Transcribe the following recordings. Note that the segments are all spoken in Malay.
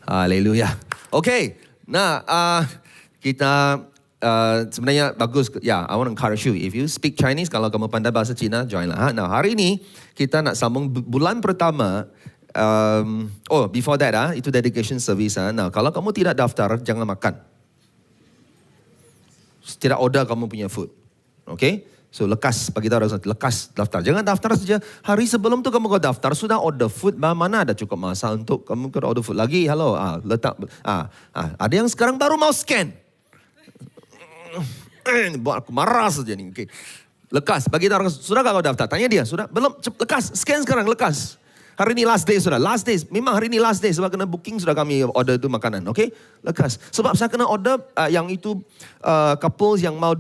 Haleluya. Okay. Nah, kita sebenarnya bagus. I want to encourage you. If you speak Chinese, kalau kamu pandai bahasa Cina, join lah. Nah, hari ini kita nak sambung bulan pertama. Before that, itu dedication service. Nah, kalau kamu tidak daftar, jangan makan. Tidak order kamu punya food. Okay? So, lekas, bagi tahu lekas daftar. Jangan daftar saja. Hari sebelum tu kamu kau daftar, sudah order food. Mana ada cukup masa untuk kamu kau order food lagi. Hello, letak. Ada yang sekarang baru mau scan. Buat aku marah saja ni. Okay. Lekas, bagi tahu sudah kau daftar? Tanya dia, sudah? Belum? Lekas, scan sekarang, lekas. Hari ini last day sudah. Last day. Memang hari ini last day. Sebab kena booking sudah kami order itu makanan. Okay? Lekas. Sebab saya kena order yang itu couples yang mau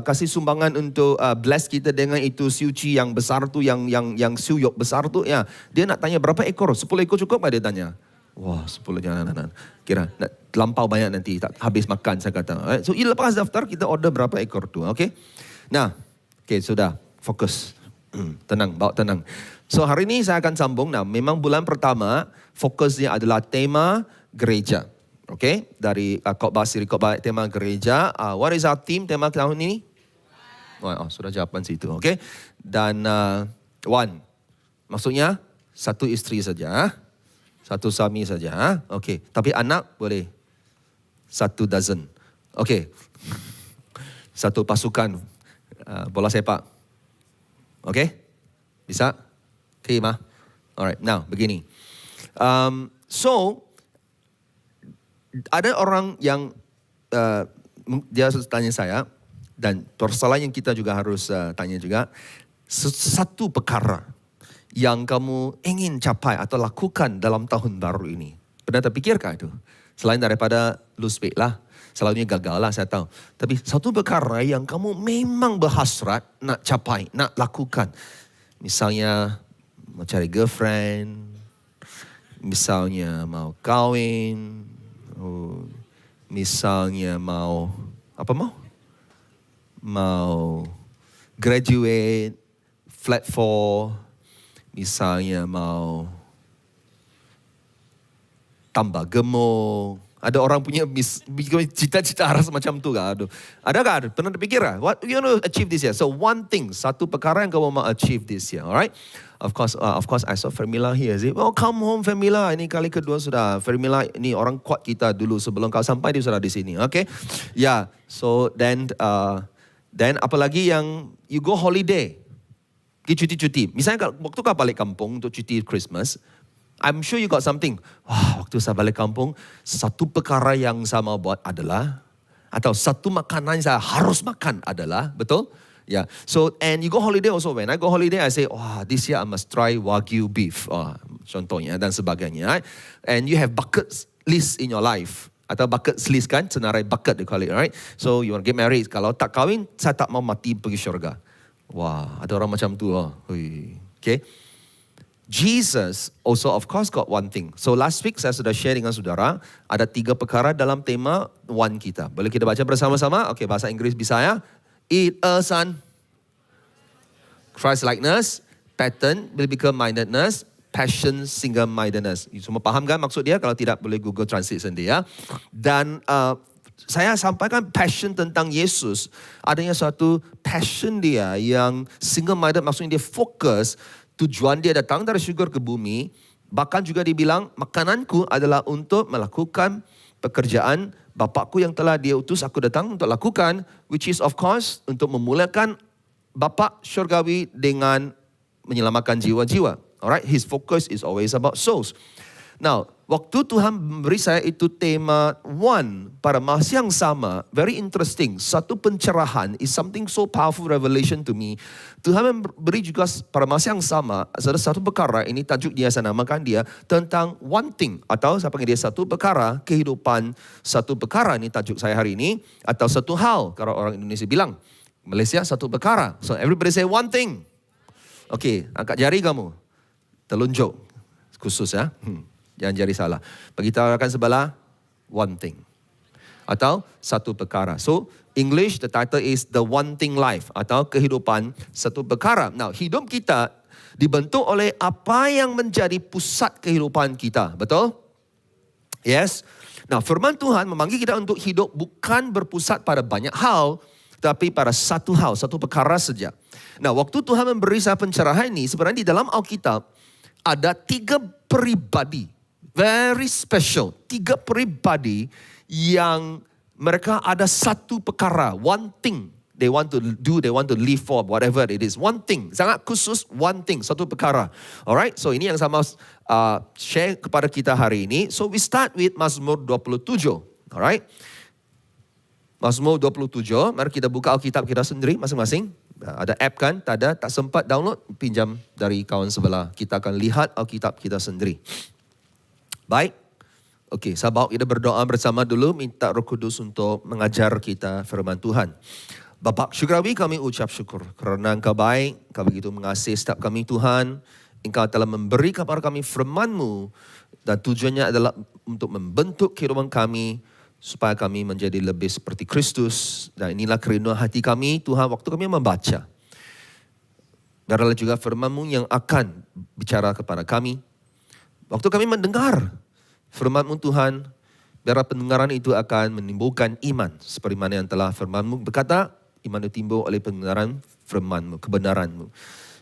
kasih sumbangan untuk bless kita dengan itu siuci yang besar tu. Yang siuyok besar tu. Ya, dia nak tanya berapa ekor? 10 ekor cukup tak dia tanya? Wah 10 jangan. Kira nak terlampau banyak nanti. Tak habis makan saya kata. So lepas daftar kita order berapa ekor tu. Okay? Nah. Okay sudah. Fokus. Tenang. Bawa tenang. So hari ini saya akan sambung. Nah, memang bulan pertama fokusnya adalah tema gereja. Okay? Dari khotbah siri khotbah tema gereja. What is our theme tema tahun ini? Sudah jawapan situ. Okay? Dan one. Maksudnya satu isteri saja. Satu suami saja. Okay. Tapi anak boleh 1 dozen. Okay. Satu pasukan bola sepak. Okay? Bisa? Okay, Ma? Alright, now begini. So, ada orang yang dia tanya saya, dan persoalan yang kita juga harus tanya juga, satu perkara yang kamu ingin capai atau lakukan dalam tahun baru ini. Pernah terfikirkah itu? Selain daripada lose weight lah, selalunya gagal lah saya tahu. Tapi satu perkara yang kamu memang berhasrat nak capai, nak lakukan. Misalnya, mau cari girlfriend, misalnya mau kahwin, misalnya mau, apa mau? Mau graduate, flat 4, misalnya mau tambah gemuk. Ada orang punya cita-cita arah semacam tu kah? Adakah? Pernah terfikir kah? What you want to achieve this year? So one thing, satu perkara yang kamu mau achieve this year, alright? Of course, I saw Fermila here. Oh, come home Fermila. Ini kali kedua sudah. Fermila ini orang kuat kita dulu sebelum kau sampai dia sudah di sini. Okay? Yeah. So then apalagi yang you go holiday, pergi cuti-cuti. Misalnya waktu kau balik kampung untuk cuti Christmas. I'm sure you got something. Waktu saya balik kampung, satu perkara yang saya mau buat adalah, atau satu makanan yang saya harus makan adalah, betul? Yeah. So, and you go holiday also. When I go holiday, I say, this year I must try Wagyu beef. Contohnya dan sebagainya. Right? And you have bucket list in your life. Atau bucket list kan, senarai bucket they call it, right? So, you want to get married. Kalau tak kahwin, saya tak mau mati pergi syurga. Ada orang macam tu. Okay. Jesus also of course got one thing. So last week saya sudah share dengan saudara, ada 3 perkara dalam tema one kita. Boleh kita baca bersama-sama? Okay, bahasa Inggris bisa ya. Eat a son. Christ-likeness, pattern, biblical-mindedness, passion, single-mindedness. Semua faham kan maksud dia? Kalau tidak boleh Google Translate sendiri ya. Dan saya sampaikan passion tentang Yesus. Adanya suatu passion dia yang single-minded, maksudnya dia fokus. Tujuan dia datang dari syurga ke bumi. Bahkan juga dibilang, makananku adalah untuk melakukan pekerjaan Bapakku yang telah dia utus aku datang untuk lakukan. Which is of course, untuk memulakan Bapak syurgawi dengan menyelamatkan jiwa-jiwa. Alright, his focus is always about souls. Now, waktu Tuhan memberi saya itu tema one pada masa yang sama, very interesting. Satu pencerahan is something so powerful revelation to me. Tuhan memberi juga pada masa yang sama, ada satu perkara, ini tajuk dia saya namakan dia, tentang one thing. Atau saya panggil dia satu perkara, kehidupan satu perkara, ini tajuk saya hari ini. Atau satu hal, kalau orang Indonesia bilang. Malaysia satu perkara. So everybody say one thing. Okay, angkat jari kamu. Telunjuk. Khusus ya. Jangan jari salah. Beritahu rakan sebelah, one thing. Atau satu perkara. So, English, the title is The One Thing Life. Atau kehidupan satu perkara. Now, hidup kita dibentuk oleh apa yang menjadi pusat kehidupan kita. Betul? Yes. Nah, firman Tuhan memanggil kita untuk hidup bukan berpusat pada banyak hal, tapi pada satu hal, satu perkara saja. Nah, waktu Tuhan memberi saya pencerahan ini, sebenarnya di dalam Alkitab ada 3 pribadi, very special, 3 pribadi yang mereka ada satu perkara, one thing they want to do, they want to live for, whatever it is. One thing, sangat khusus, one thing, satu perkara. Alright, so ini yang saya mau share kepada kita hari ini. So we start with Mazmur 27. Alright, Mazmur 27, mari kita buka Alkitab kita sendiri masing-masing. Ada app kan? Tak ada, tak sempat download, pinjam dari kawan sebelah. Kita akan lihat Alkitab kita sendiri. Baik. Okey, sahabat, kita berdoa bersama dulu, minta Roh Kudus untuk mengajar kita firman Tuhan. Bapa syukrawi, kami ucap syukur kerana Engkau baik, Engkau begitu mengasihi setiap kami Tuhan. Engkau telah memberi kepada kami firman-Mu dan tujuannya adalah untuk membentuk kehidupan kami supaya kami menjadi lebih seperti Kristus. Dan inilah kerinduan hati kami Tuhan waktu kami membaca. Biarlah juga firman-Mu yang akan bicara kepada kami. Waktu kami mendengar firman-Mu Tuhan, biarlah pendengaran itu akan menimbulkan iman. Seperti mana yang telah firman-Mu berkata, iman itu timbul oleh pendengaran firman-Mu, kebenaran-Mu.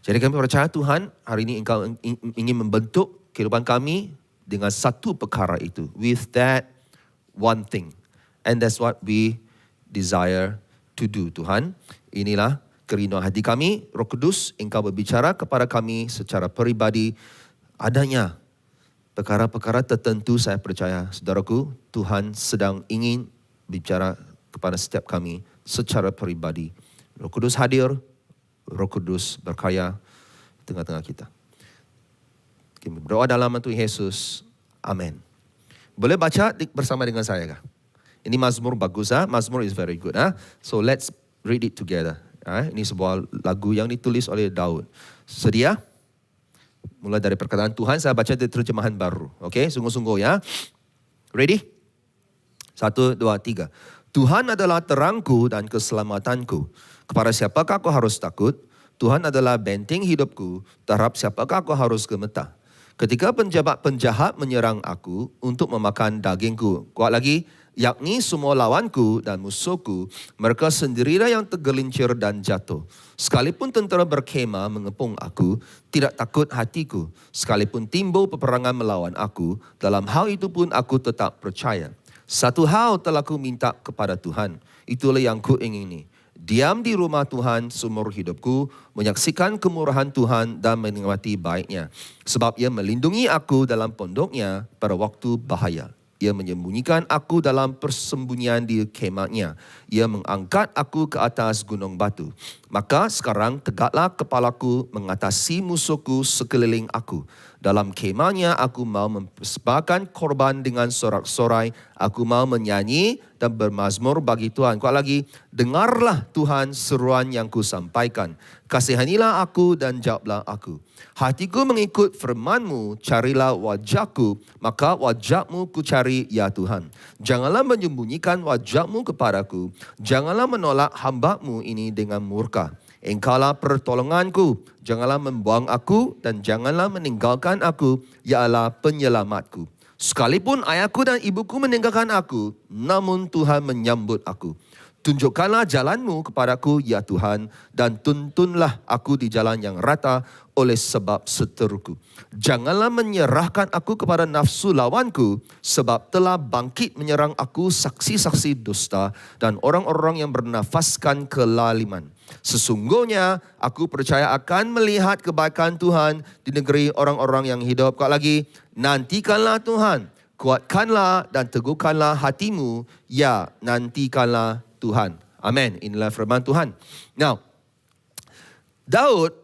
Jadi kami percaya Tuhan, hari ini Engkau ingin membentuk kehidupan kami dengan satu perkara itu. With that one thing. And that's what we desire to do, Tuhan. Inilah kerinduan hati kami. Roh Kudus, Engkau berbicara kepada kami secara peribadi. Adanya perkara-perkara tertentu, saya percaya, saudaraku, Tuhan sedang ingin bicara kepada setiap kami secara peribadi. Roh Kudus hadir, Roh Kudus berkarya di tengah-tengah kita. Kami berdoa dalam nama Tuhan Yesus. Amin. Boleh baca bersama dengan saya kah? Ini Mazmur bagus. Mazmur is very good. So let's read it together. Ini sebuah lagu yang ditulis oleh Daud. Sedia? Mulai dari perkataan Tuhan, saya baca dari terjemahan baru. Okay, sungguh-sungguh ya. Ready? 1, 2, 3. Tuhan adalah terangku dan keselamatanku. Kepada siapakah aku harus takut? Tuhan adalah benteng hidupku. Terhadap siapakah aku harus gemetar? Ketika penjahat menyerang aku untuk memakan dagingku. Kuat lagi, yakni semua lawanku dan musuhku, mereka sendirilah yang tergelincir dan jatuh. Sekalipun tentera berkhemah mengepung aku, tidak takut hatiku. Sekalipun timbul peperangan melawan aku, dalam hal itu pun aku tetap percaya. Satu hal telah ku minta kepada Tuhan, itulah yang ku ingini. Diam di rumah Tuhan seumur hidupku, menyaksikan kemurahan Tuhan dan menikmati baiknya. Sebab ia melindungi aku dalam pondoknya pada waktu bahaya. Ia menyembunyikan aku dalam persembunyian di kemahnya. Ia mengangkat aku ke atas gunung batu. Maka sekarang tegaklah kepalaku mengatasi musuhku sekeliling aku. Dalam kemahnya aku mau mempersembahkan korban dengan sorak-sorai. Aku mau menyanyi dan bermazmur bagi Tuhan. Kuat lagi, dengarlah Tuhan seruan yang ku sampaikan. Kasihanilah aku dan jawablah aku. Hatiku mengikut firman-Mu, carilah wajah-Ku, maka wajah-Mu ku cari ya Tuhan. Janganlah menyembunyikan wajah-Mu kepadaku. Janganlah menolak hamba-Mu ini dengan murka. Engkaulah pertolonganku, janganlah membuang aku dan janganlah meninggalkan aku, ya Allah penyelamatku. Sekalipun ayahku dan ibuku meninggalkan aku, namun Tuhan menyambut aku. Tunjukkanlah jalan-Mu kepadaku, ya Tuhan, dan tuntunlah aku di jalan yang rata oleh sebab seteruku. Janganlah menyerahkan aku kepada nafsu lawanku, sebab telah bangkit menyerang aku saksi-saksi dusta dan orang-orang yang bernafaskan kelaliman. Sesungguhnya aku percaya akan melihat kebaikan Tuhan di negeri orang-orang yang hidup. Kuat lagi, nantikanlah Tuhan, kuatkanlah dan teguhkanlah hatimu, ya nantikanlah Tuhan. Amin. Inilah firman Tuhan. Now, Daud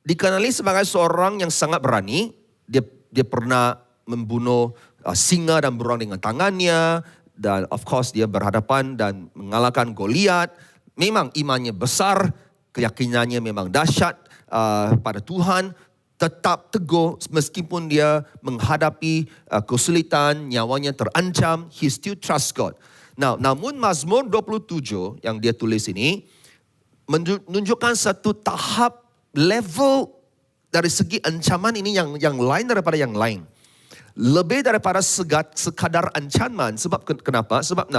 dikenali sebagai seorang yang sangat berani. Dia pernah membunuh singa dan beruang dengan tangannya. Dan of course dia berhadapan dan mengalahkan Goliat. Memang imannya besar, keyakinannya memang dahsyat pada Tuhan. Tetap teguh meskipun dia menghadapi kesulitan, nyawanya terancam. He still trust God. Now, namun Mazmur 27 yang dia tulis ini menunjukkan satu tahap level dari segi ancaman ini yang lain daripada yang lain. Lebih daripada sekadar ancaman. Sebab kenapa? Sebab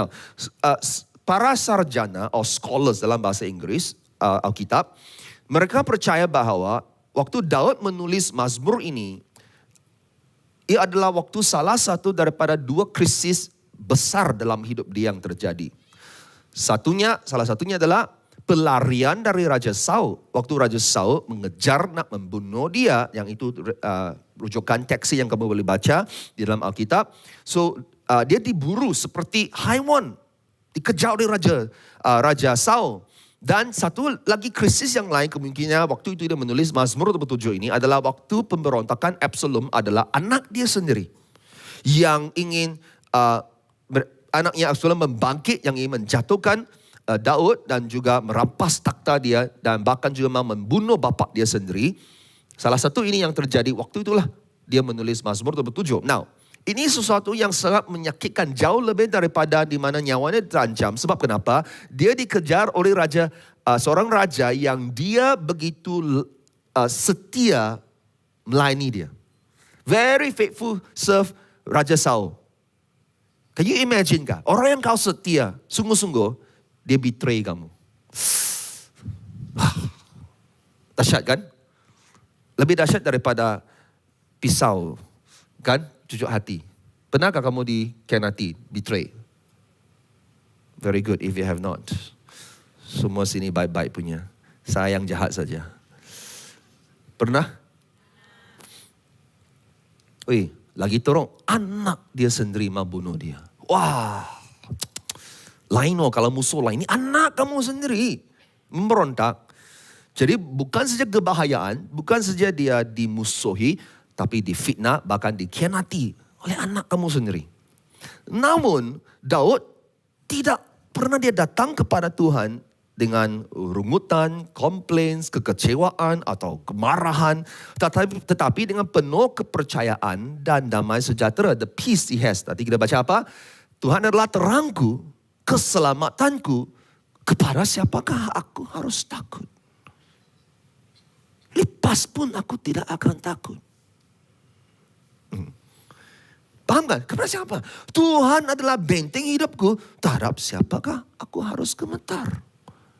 para sarjana atau scholars dalam bahasa Inggeris, Alkitab, mereka percaya bahawa waktu Daud menulis Mazmur ini, ia adalah waktu salah satu daripada dua krisis besar dalam hidup dia yang terjadi. Salah satunya adalah pelarian dari Raja Saul. Waktu Raja Saul mengejar nak membunuh dia, yang itu rujukan teksi yang kamu boleh baca di dalam Alkitab. So dia diburu seperti haiwan, dikejar oleh Raja Saul. Dan satu lagi krisis yang lain kemungkinan waktu itu dia menulis Mazmur 27 ini adalah waktu pemberontakan Absalom adalah anak dia sendiri yang ingin anaknya Absalom membangkit, yang ingin menjatuhkan Daud dan juga merampas takhta dia dan bahkan juga membunuh bapa dia sendiri. Salah satu ini yang terjadi waktu itulah dia menulis Mazmur 27. Now, ini sesuatu yang sangat menyakitkan jauh lebih daripada di mana nyawanya terancam. Sebab kenapa? Dia dikejar oleh seorang raja yang dia begitu setia melayani dia. Very faithful serve Raja Saul. Can you imagine kah? Orang yang kau setia, sungguh-sungguh, dia betray kamu. Dahsyat kan? Lebih dahsyat daripada pisau, kan? Cucuk hati. Pernahkah kamu dikhianati, betray? Very good if you have not. Semua sini baik-baik punya. Saya yang jahat saja. Pernah? Oi, lagi teruk. Anak dia sendiri mau bunuh dia. Wah. Lain kalau musuh lain. Ini anak kamu sendiri. Memberontak. Jadi bukan saja kebahayaan, bukan saja dia dimusuhi, tapi difitnah, bahkan dikhianati oleh anak kamu sendiri. Namun, Daud tidak pernah dia datang kepada Tuhan dengan rungutan, komplains, kekecewaan atau kemarahan. Tetapi dengan penuh kepercayaan dan damai sejahtera. The peace he has. Tadi kita baca apa? Tuhan adalah terangku, keselamatanku. Kepada siapakah aku harus takut? Lepas pun aku tidak akan takut. Paham kan? Kepada siapa? Tuhan adalah benteng hidupku. Terhadap siapakah aku harus gemetar?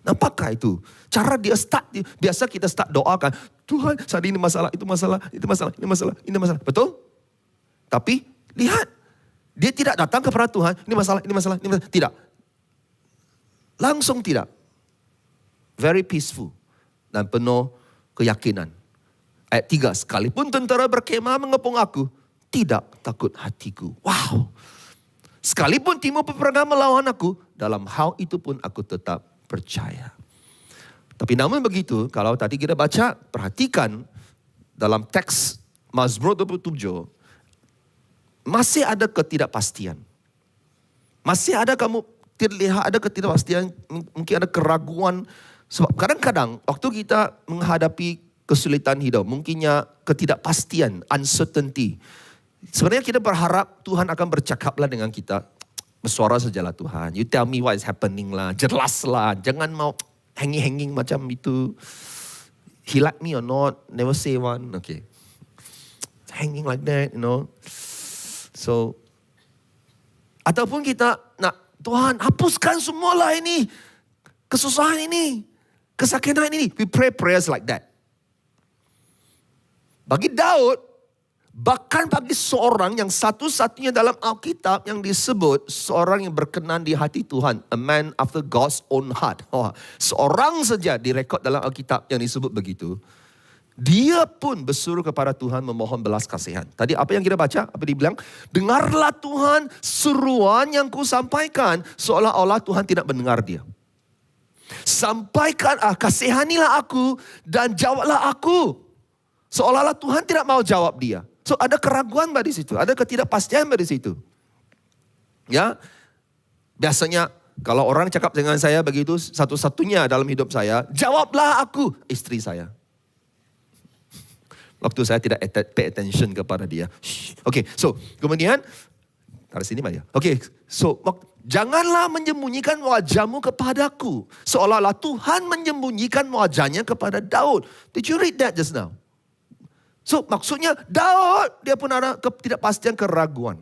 Nampakkah itu? Cara dia start, biasa kita start doakan. Tuhan, saat ini masalah, itu masalah, itu masalah, ini masalah, ini masalah. Betul? Tapi, lihat. Dia tidak datang kepada Tuhan. Ini masalah, ini masalah, ini masalah. Tidak. Langsung tidak. Very peaceful. Dan penuh keyakinan. Ayat 3. Sekalipun tentera berkemah mengepung aku, tidak takut hatiku. Wow. Sekalipun timur peperangan melawan aku, dalam hal itu pun aku tetap percaya. Tapi namun begitu, kalau tadi kita baca, perhatikan dalam teks Mazmur 27, masih ada ketidakpastian. Masih ada kamu terlihat ada ketidakpastian, mungkin ada keraguan. Sebab kadang-kadang waktu kita menghadapi kesulitan hidup, mungkinnya ketidakpastian, uncertainty. Sebenarnya kita berharap Tuhan akan bercakaplah dengan kita. Bersuara sajalah Tuhan. You tell me what is happening lah. Jelaslah. Jangan mau hanging-hanging macam itu. He like me or not. Never say one. Okay. Hanging like that, you know. So, ataupun kita nak, Tuhan hapuskan semualah ini. Kesusahan ini. Kesakitan ini. We pray prayers like that. Bagi Daud, bahkan bagi seorang yang satu-satunya dalam Alkitab yang disebut seorang yang berkenan di hati Tuhan, a man after God's own heart. Seorang saja direkod dalam Alkitab yang disebut begitu. Dia pun bersuruh kepada Tuhan memohon belas kasihan. Tadi apa yang kita baca? Apa dia bilang? Dengarlah Tuhan seruan yang ku sampaikan. Seolah-olah Tuhan tidak mendengar dia. Sampaikan, kasihanilah aku dan jawablah aku. Seolah-olah Tuhan tidak mau jawab dia. So ada keraguan di situ, ada ketidakpastian di situ. Ya, biasanya kalau orang cakap dengan saya begitu, satu-satunya dalam hidup saya, jawablah aku, istri saya. Waktu saya tidak pay attention kepada dia. Okay, so kemudian, taruh sini Maria. Okay, so janganlah menyembunyikan wajahmu kepadaku. Seolah-olah Tuhan menyembunyikan wajahnya kepada Daud. Did you read that just now? So maksudnya Daud dia pun ada ketidakpastian, keraguan.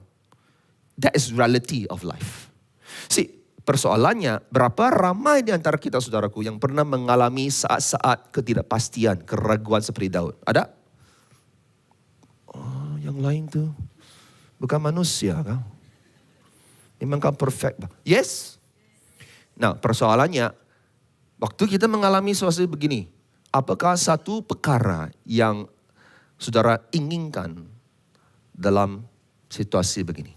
That is reality of life. See, persoalannya berapa ramai di antara kita saudaraku yang pernah mengalami saat-saat ketidakpastian, keraguan seperti Daud? Ada? Oh, yang lain tu bukan manusia kau. Memang kau perfect. Yes? Nah, persoalannya waktu kita mengalami suasana begini, apakah satu perkara yang saudara inginkan dalam situasi begini?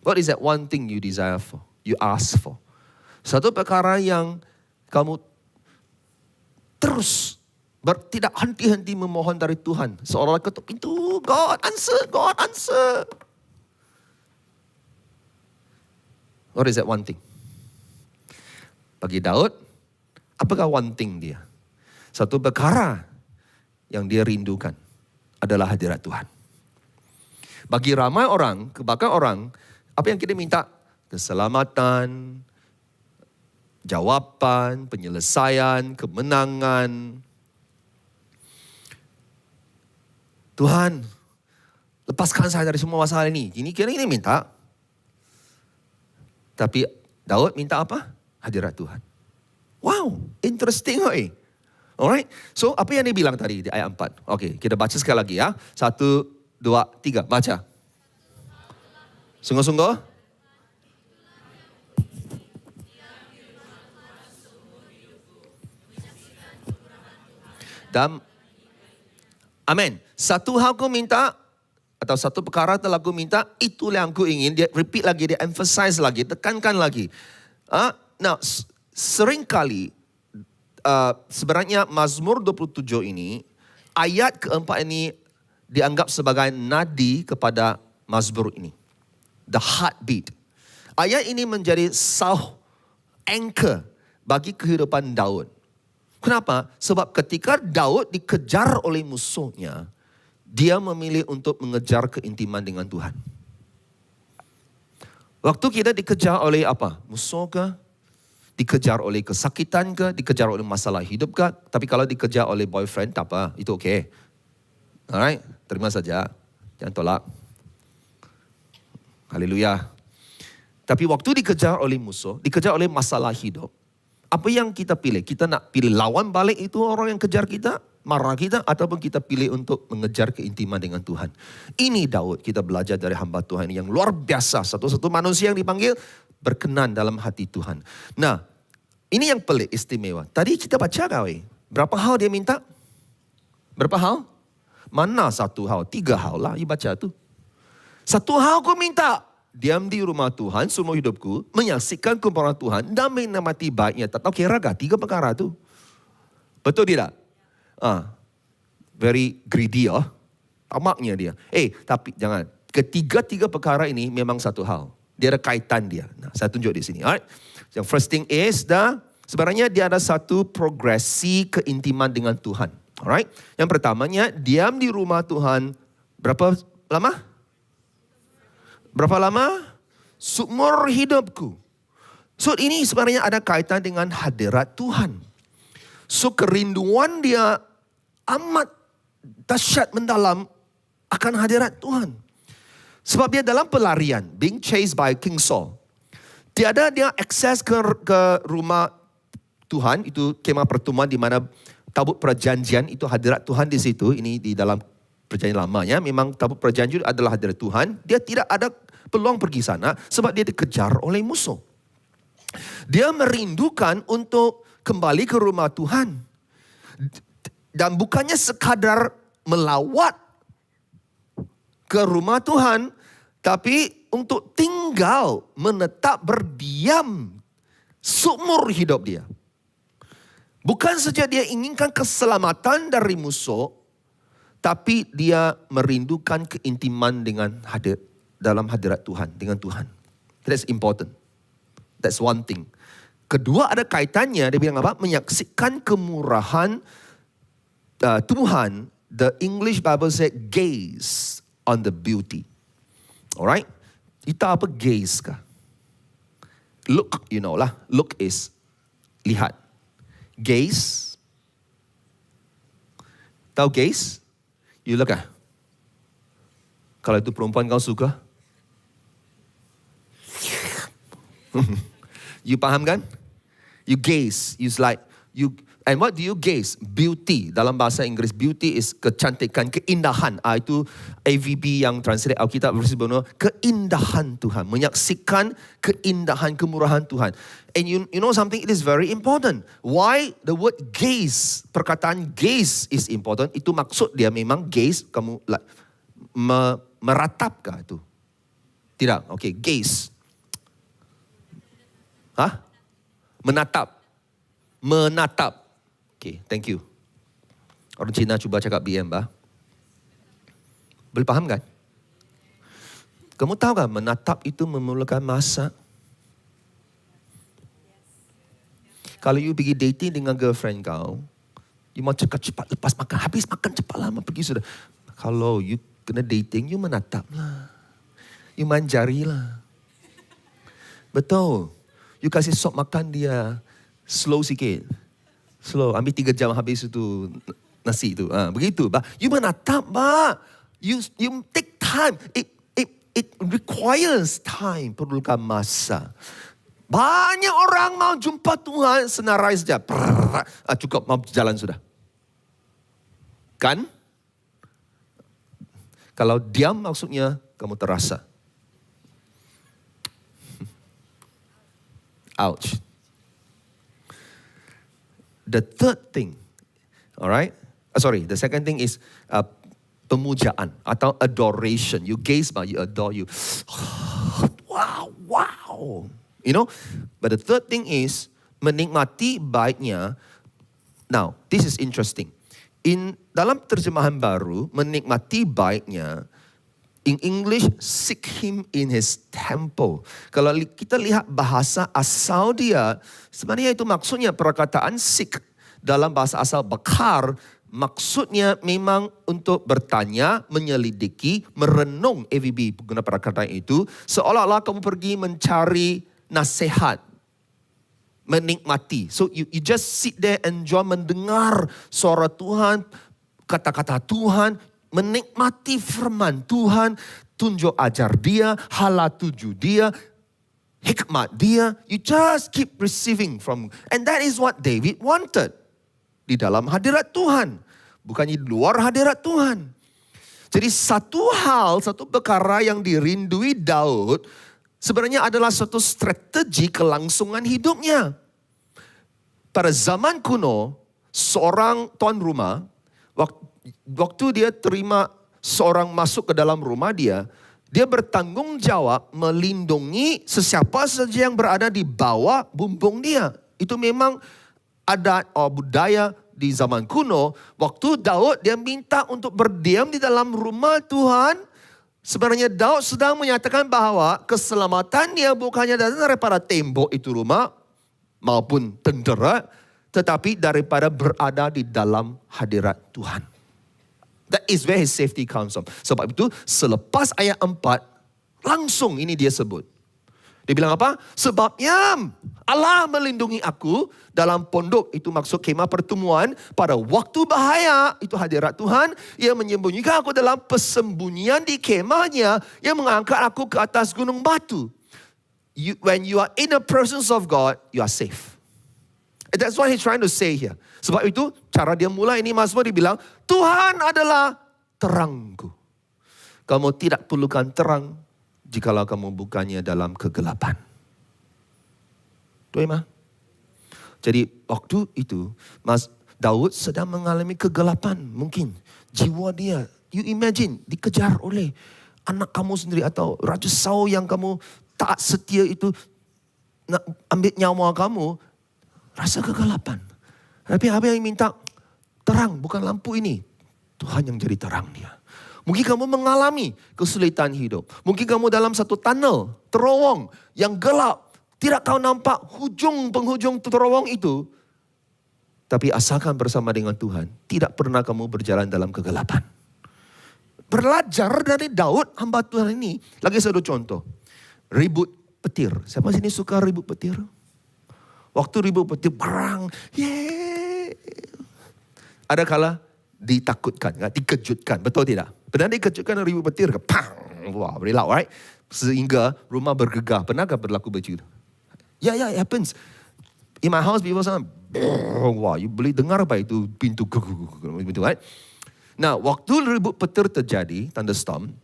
What is that one thing you desire for? You ask for. Satu perkara yang kamu terus tidak henti-henti memohon dari Tuhan. Seolah-olah ketuk pintu, God answer, God answer. What is that one thing? Bagi Daud, apakah one thing dia? Satu perkara yang dia rindukan adalah hadirat Tuhan. Bagi ramai orang, kebanyakan orang, apa yang kita minta? Keselamatan, jawapan, penyelesaian, kemenangan. Tuhan, lepaskan saya dari semua masalah ini. Ini minta. Tapi Daud minta apa? Hadirat Tuhan. Wow, interesting. Alright, so apa yang dia bilang tadi di ayat 4? Okay, kita baca sekali lagi ya. 1, 2, 3, baca. Sungguh-sungguh. Dan, amin. Satu hal aku minta, atau satu perkara telah aku minta, itulah yang aku ingin. Dia repeat lagi, dia emphasize lagi, tekankan lagi. Nah, seringkali, sebenarnya Mazmur 27 ini, ayat keempat ini dianggap sebagai nadi kepada Mazmur ini. The heartbeat. Ayat ini menjadi anchor bagi kehidupan Daud. Kenapa? Sebab ketika Daud dikejar oleh musuhnya, dia memilih untuk mengejar keintiman dengan Tuhan. Waktu kita dikejar oleh apa? Musuh ke? Dikejar oleh kesakitan ke? Dikejar oleh masalah hidup ke? Tapi kalau dikejar oleh boyfriend, tak apa. Itu okay. Alright? Terima saja. Jangan tolak. Haleluya. Tapi waktu dikejar oleh musuh, dikejar oleh masalah hidup, apa yang kita pilih? Kita nak pilih lawan balik itu orang yang kejar kita, marah kita, ataupun kita pilih untuk mengejar keintiman dengan Tuhan. Ini Daud, kita belajar dari hamba Tuhan yang luar biasa. Satu-satu manusia yang dipanggil berkenan dalam hati Tuhan. Nah, ini yang pelik istimewa. Tadi kita baca kawan, berapa hal dia minta? Berapa hal? Mana satu hal? 3 hal lah, you baca tu. Satu hal aku minta, diam di rumah Tuhan seumur hidupku, menyaksikan kemuliaan Tuhan dan menikmati baiknya. Tak tahu kira gak 3 perkara tu? Betul tidak? Very greedy tamaknya dia. Tapi jangan. Ketiga-tiga perkara ini memang satu hal. Dia ada kaitan dia. Nah, saya tunjuk di sini. Alright. Yang first thing is sebenarnya dia ada satu progresi keintiman dengan Tuhan. Alright. Yang pertamanya, diam di rumah Tuhan berapa lama? Berapa lama? Seumur hidupku. So ini sebenarnya ada kaitan dengan hadirat Tuhan. So kerinduan dia amat dahsyat mendalam akan hadirat Tuhan. Sebab dia dalam pelarian, being chased by King Saul. Tiada dia akses ke rumah Tuhan, itu kemah pertemuan di mana tabut perjanjian, itu hadirat Tuhan di situ. Ini di dalam perjanjian lamanya, memang tabut perjanjian adalah hadirat Tuhan. Dia tidak ada peluang pergi sana sebab dia dikejar oleh musuh. Dia merindukan untuk kembali ke rumah Tuhan. Dan bukannya sekadar melawat ke rumah Tuhan, tapi untuk tinggal, menetap, berdiam seumur hidup dia. Bukan saja dia inginkan keselamatan dari musuh, tapi dia merindukan keintiman dengan dalam hadirat Tuhan, dengan Tuhan. That's important. That's one thing. Kedua ada kaitannya, dia bilang apa? Menyaksikan kemurahan Tuhan. The English Bible said gaze on the beauty. Alright? Itu apa gaze kah? Look, you know lah. Look is lihat. Gaze. Tahu gaze? You look Kalau itu perempuan kau suka? You paham kan? You gaze. And what do you gaze? Beauty. Dalam bahasa Inggeris, beauty is kecantikan, keindahan. Itu AVB yang translate Alkitab versi benar. Keindahan Tuhan. Menyaksikan keindahan, kemurahan Tuhan. And you know something, it is very important. Why the word gaze? Perkataan gaze is important. Itu maksud dia memang gaze. Kamu meratapkah itu? Tidak. Okay, gaze. Menatap. Okay, thank you. Orang Cina cuba cakap BM, bah. Boleh faham kan? Kamu tahu kan menatap itu memerlukan masa? Kalau you pergi dating dengan girlfriend kau, you mau cepat lepas makan, habis makan cepat lama pergi sudah. Kalau you kena dating, you menatap lah. You manjari lah. Betul. You kasih sop makan dia slow sikit. Slow, ambil 3 jam habis itu nasi itu. Begitu. You menatap, you take time. It requires time, perlukan masa. Banyak orang mau jumpa Tuhan, senarai saja. Cukup, mau jalan sudah. Kan? Kalau diam maksudnya kamu terasa. Ouch. The third thing, alright? The second thing is pemujaan atau adoration. You gaze, you adore, you. Wow. You know? But the third thing is menikmati baiknya. Now, this is interesting. Dalam terjemahan baru, menikmati baiknya, in English, seek him in his temple. Kalau kita lihat bahasa asal dia, sebenarnya itu maksudnya perkataan seek dalam bahasa asal bakar, maksudnya memang untuk bertanya, menyelidiki, merenung. AVB guna perkataan itu, seolah-olah kamu pergi mencari nasihat, menikmati. So you just sit there, enjoy, mendengar suara Tuhan, kata-kata Tuhan, menikmati firman Tuhan, tunjuk ajar dia, hala tuju dia, hikmat dia. You just keep receiving from. And that is what David wanted. Di dalam hadirat Tuhan. Bukannya di luar hadirat Tuhan. Jadi satu perkara yang dirindui Daud, sebenarnya adalah satu strategi kelangsungan hidupnya. Pada zaman kuno, seorang tuan rumah, waktu dia terima seorang masuk ke dalam rumah dia bertanggung jawab melindungi sesiapa saja yang berada di bawah bumbung dia. Itu memang adat budaya di zaman kuno. Waktu Daud dia minta untuk berdiam di dalam rumah Tuhan, sebenarnya Daud sedang menyatakan bahwa keselamatan dia bukannya daripada tembok itu rumah maupun tentera, tetapi daripada berada di dalam hadirat Tuhan. That is where his safety comes from. Sebab itu selepas ayat 4, langsung ini dia sebut. Dia bilang apa? Sebabnya Allah melindungi aku dalam pondok, itu maksud kemah pertemuan, pada waktu bahaya, itu hadirat Tuhan. Ia menyembunyikan aku dalam persembunyian di kemahnya. Ia mengangkat aku ke atas gunung batu. When you are in the presence of God, you are safe. That's what he's trying to say here. Sebab itu cara dia mulai ini Mazmur dibilang, Tuhan adalah terangku. Kamu tidak perlukan terang jikalau kamu bukannya dalam kegelapan. Tuh emang. Jadi waktu itu Daud sedang mengalami kegelapan. Mungkin jiwa dia, you imagine, dikejar oleh anak kamu sendiri atau Raja Saul yang kamu tak setia itu nak ambil nyawa kamu. Rasa kegelapan. Tapi apa yang minta? Terang, bukan lampu ini. Tuhan yang jadi terang dia. Mungkin kamu mengalami kesulitan hidup. Mungkin kamu dalam satu tunnel, terowong yang gelap. Tidak tahu nampak penghujung terowong itu. Tapi asalkan bersama dengan Tuhan, tidak pernah kamu berjalan dalam kegelapan. Belajar dari Daud, hamba Tuhan ini. Lagi satu contoh. Ribut petir. Siapa sini suka ribut petir? Waktu ribut petir, perang. Ada kala ditakutkan, dikejutkan. Betul tidak? Pernah dikejutkan ribut petir ke? Pang! Wah, very loud, right? Sehingga rumah bergegar. Pernahkah berlaku begitu? Yeah, it happens. In my house, people say, wah, you boleh dengar apa itu pintu gitu, right? Nah, waktu ribut petir terjadi, thunderstorm,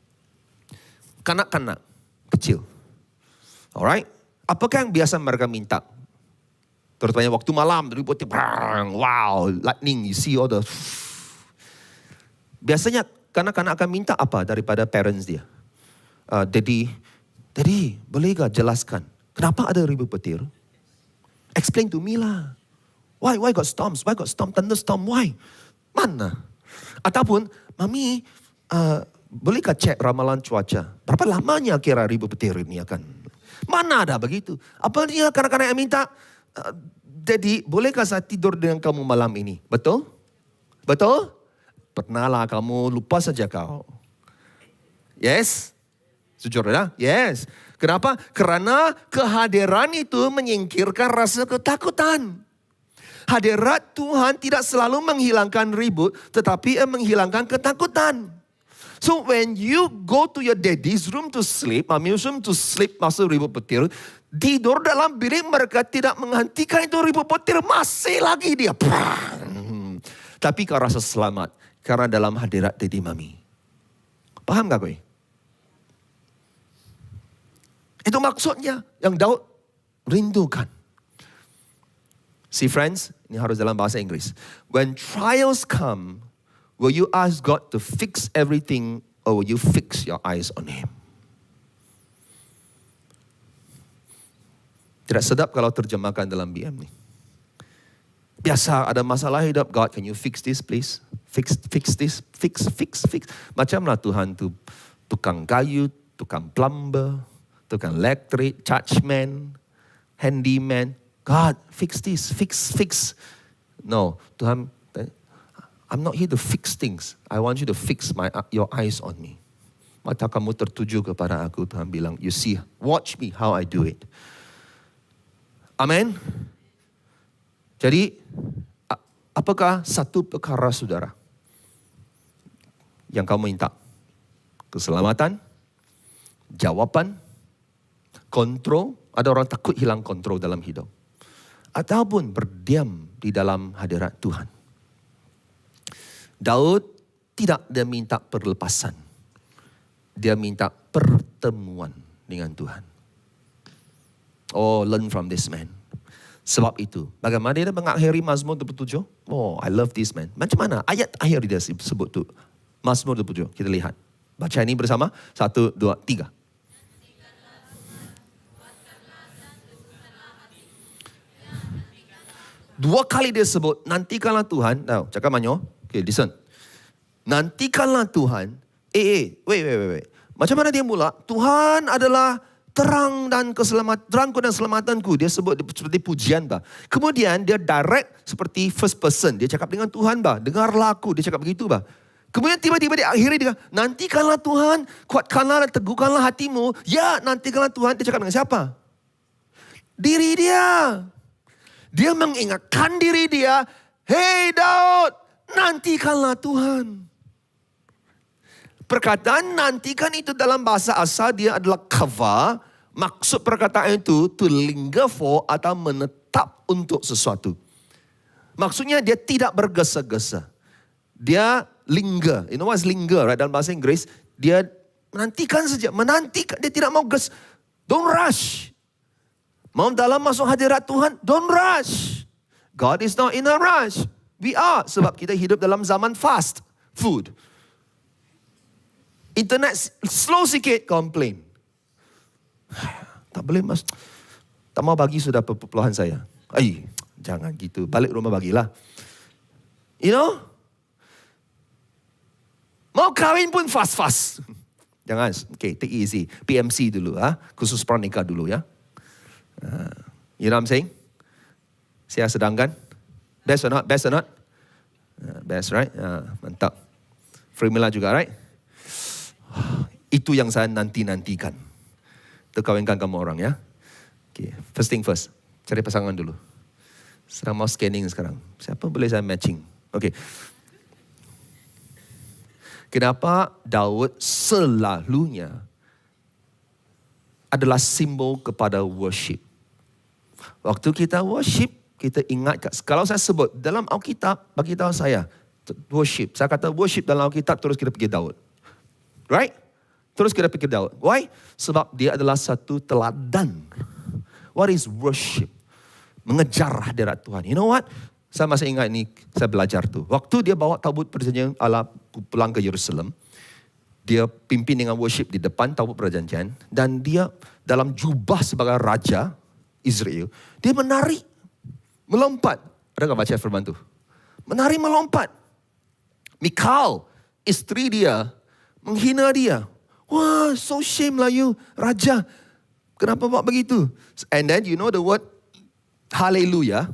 kanak-kanak kecil, alright? Apakah yang biasa mereka minta? Terutama waktu malam, ribut petir, wow, lightning, you see all the... Biasanya kanak-kanak akan minta apa daripada parents dia? Daddy, bolehkah jelaskan kenapa ada ribut petir? Explain to me lah. Why got storms? Why got storm, thunderstorm? Why? Mana? Ataupun, Mami, bolehkah cek ramalan cuaca? Berapa lamanya kira ribut petir ini akan? Mana ada begitu? Apa dia kanak-kanak yang minta? Daddy, bolehkah saya tidur dengan kamu malam ini? Betul? Betul? Pernahlah kamu, lupa saja kau. Yes? Jujur ya? Yes. Kenapa? Karena kehadiran itu menyingkirkan rasa ketakutan. Hadirat Tuhan tidak selalu menghilangkan ribut, tetapi menghilangkan ketakutan. So when you go to your daddy's room to sleep, mommy's room to sleep, masa ribut petir, tidur dalam bilik mereka tidak menghentikan itu ribut petir, masih lagi dia. Tapi kau rasa selamat karena dalam hadirat daddy mami. Paham gak gue? Itu maksudnya yang Daud rindukan. See friends, ini harus dalam bahasa Inggris. When trials come, will you ask God to fix everything or will you fix your eyes on Him? Tidak sedap kalau terjemahkan dalam BM ni. Biasa ada masalah hidup, God, can you fix this please? Fix this, fix. Macamlah Tuhan tu tukang kayu, tukang plumber, tukang elektrik, chargeman, handyman. God, fix this, fix. No, Tuhan, I'm not here to fix things. I want you to fix your eyes on me. Mata kamu tertuju kepada aku, Tuhan bilang, you see, watch me how I do it. Amen. Jadi, apakah satu perkara saudara yang kamu minta? Keselamatan, jawapan, kontrol. Ada orang takut hilang kontrol dalam hidup. Ataupun berdiam di dalam hadirat Tuhan. Daud tidak dia minta perlepasan. Dia minta pertemuan dengan Tuhan. Oh, learn from this man. Sebab itu, bagaimana dia mengakhiri Mazmur 27? Oh, I love this man. Macam mana? Ayat akhir dia sebut tu. Mazmur 27. Kita lihat. Baca ini bersama. 1, 2, 3. Dua kali dia sebut, nantikanlah Tuhan. Now, cakap manyo. Okay, listen. Nantikanlah Tuhan. Wait. Macam mana dia mula? Tuhan adalah terang dan terangku dan selamatanku. Dia sebut seperti pujian bah. Kemudian dia direct seperti first person. Dia cakap dengan Tuhan bah. Dengarlah aku. Dia cakap begitu bah. Kemudian tiba-tiba di akhirnya dia, nantikanlah Tuhan, kuatkanlah dan teguhkanlah hatimu. Ya, nantikanlah Tuhan. Dia cakap dengan siapa? Diri dia. Dia mengingatkan diri dia, hey Daud, nantikanlah Tuhan. Perkataan nantikan itu dalam bahasa asal dia adalah kava. Maksud perkataan itu to linger for atau menetap untuk sesuatu. Maksudnya dia tidak bergesa-gesa. Dia linger. You know what's linger, right? Dalam bahasa Inggris, dia menantikan saja. Menantikan, dia tidak mau don't rush. Mau dalam masuk hadirat Tuhan, don't rush. God is not in a rush. We are. Sebab kita hidup dalam zaman fast food. Internet slow sikit, complain. Tak boleh mas. Tak mau bagi sudah perpuluhan saya. Jangan gitu. Balik rumah bagilah. You know? Mau kahwin pun fast. Jangan. Okay, take it easy. PMC dulu. Khusus pranikah dulu ya. You know what I'm saying? Saya sedangkan. Best or not? Best right? Mantap. Formula juga right? Itu yang saya nantikan. Terkawinkan kamu orang ya. Okay. First thing first. Cari pasangan dulu. Sekarang mau scanning sekarang. Siapa boleh saya matching? Okay. Kenapa Daud selalunya adalah simbol kepada worship. Waktu kita worship, kita ingat, kalau saya sebut dalam Alkitab, bagi tahu saya, worship. Saya kata worship dalam Alkitab, terus kita pergi Daud. Right? Terus kita pergi Daud. Why? Sebab dia adalah satu teladan. What is worship? Mengejar hadirat Tuhan. You know what? Saya masih ingat ini, saya belajar tu. Waktu dia bawa tabut perjanjian Allah pulang ke Yerusalem, dia pimpin dengan worship di depan tabut perjanjian, dan dia dalam jubah sebagai raja Israel, dia menari, melompat. Adakah baca firman tu? Menari melompat. Mikal, isteri dia, menghina dia. Wah, so shame lah you, raja. Kenapa buat begitu? And then you know the word hallelujah.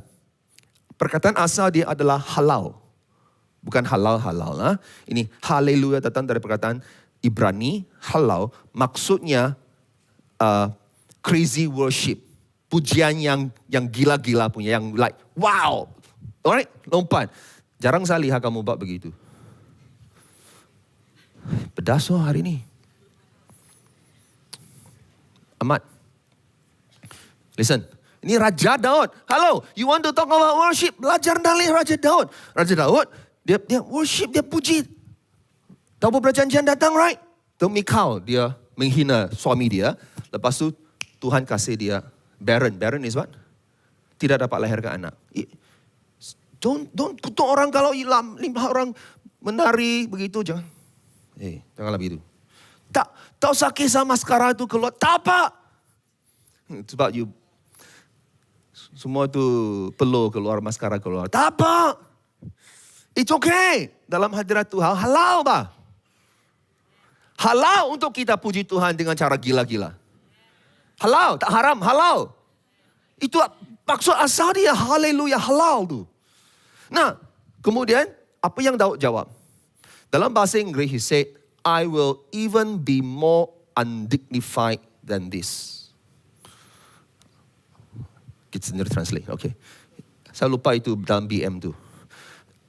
Perkataan asal dia adalah halal. Bukan halal-halal. Ha? Ini hallelujah datang dari perkataan Ibrani, halal. Maksudnya crazy worship. Pujian yang gila-gila punya. Yang like, wow. Alright, lompat. Jarang saya lihat kamu buat begitu. Pedas hari ini. Ahmad. Listen. Ini Raja Daud. Hello, you want to talk about worship? Belajar dari Raja Daud. Raja Daud, dia worship, dia puji. Tabut perjanjian datang, right? Tu Mikal, dia menghina suami dia. Lepas tu, Tuhan kasih dia barren. Barren is what? Tidak dapat lahirkan anak. Don't kutuk orang kalau lima orang menari begitu. Jangan. Janganlah begitu. Tak usah kisah maskara itu keluar. Tak apa. Sebab you semua tu peluh keluar, maskara keluar. Tak apa. It's okay. Dalam hadirat Tuhan, halal bah. Halal untuk kita puji Tuhan dengan cara gila-gila. Halal, tak haram, halal. Itu maksud asal dia, haleluya, halal tu. Nah, kemudian apa yang Daud jawab? Dalam bahasa Inggeris, he said, I will even be more undignified than this. Kita sendiri translate, okay. Saya lupa itu dalam BM tu.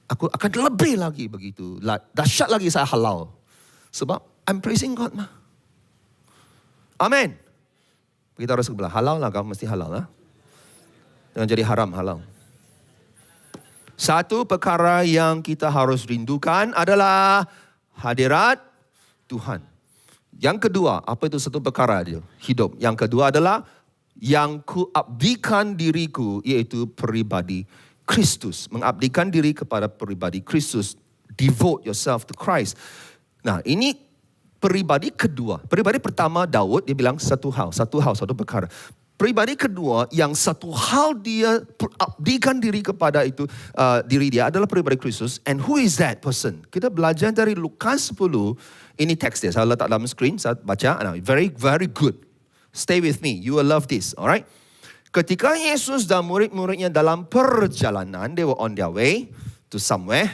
Aku akan lebih lagi begitu. Dahsyat lagi saya halal. Sebab I'm praising God mah. Amen. Kita harus sebelah. Halal lah, kamu mesti halal lah. Jangan jadi haram, halal. Satu perkara yang kita harus rindukan adalah hadirat Tuhan. Yang kedua, apa itu satu perkara dia? Hidup. Yang kedua adalah yang kuabdikan diriku, iaitu peribadi Kristus. Mengabdikan diri kepada peribadi Kristus. Devote yourself to Christ. Nah, ini peribadi kedua. Peribadi pertama Daud, dia bilang satu satu perkara. Peribadi kedua, yang satu hal dia abdikan diri kepada itu, diri dia adalah peribadi Kristus. And who is that person? Kita belajar dari Lukas 10. Ini teks dia, saya letak dalam screen, saya baca. Very, very good. Stay with me, you will love this, alright? Ketika Yesus dan murid-muridnya dalam perjalanan, they were on their way to somewhere.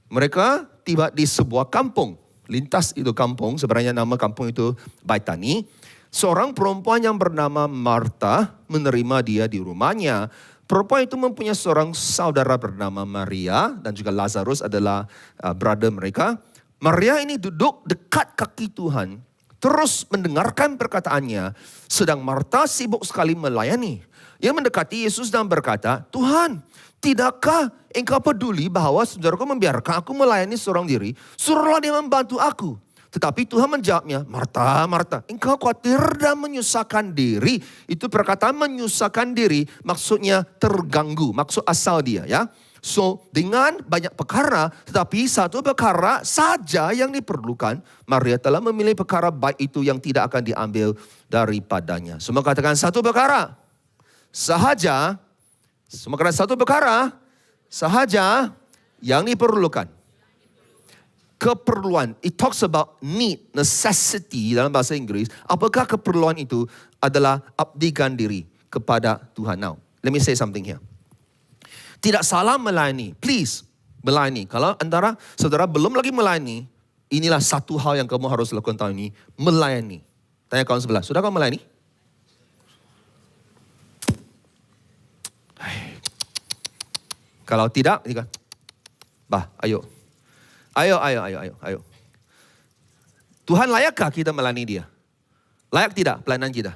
Mereka tiba di sebuah kampung. Lintas itu kampung, sebenarnya nama kampung itu Baitani. Seorang perempuan yang bernama Marta menerima dia di rumahnya. Perempuan itu mempunyai seorang saudara bernama Maria, dan juga Lazarus adalah brother mereka. Maria ini duduk dekat kaki Tuhan, terus mendengarkan perkataannya, sedang Marta sibuk sekali melayani. Ia mendekati Yesus dan berkata, Tuhan, tidakkah engkau peduli bahawa saudaraku membiarkan aku melayani seorang diri? Suruhlah dia membantu aku. Tetapi Tuhan menjawabnya, Marta, Marta, engkau khawatir dan menyusahkan diri. Itu perkataan menyusahkan diri, maksudnya terganggu, maksud asal dia, ya. So, dengan banyak perkara, tetapi satu perkara saja yang diperlukan, Maria telah memilih perkara baik itu yang tidak akan diambil daripadanya. Semua katakan satu perkara sahaja, semua katakan satu perkara sahaja yang diperlukan. Keperluan, it talks about need, necessity dalam bahasa Inggeris. Apakah keperluan itu adalah abdikan diri kepada Tuhan. Now, let me say something here. Tidak salah melayani. Please, melayani. Kalau antara saudara belum lagi melayani, inilah satu hal yang kamu harus lakukan tahun ini. Melayani. Tanya kawan sebelah, sudah kamu melayani? Kalau tidak, bah, ayo. Ayo. Tuhan layakkah kita melayani dia? Layak tidak pelayanan kita?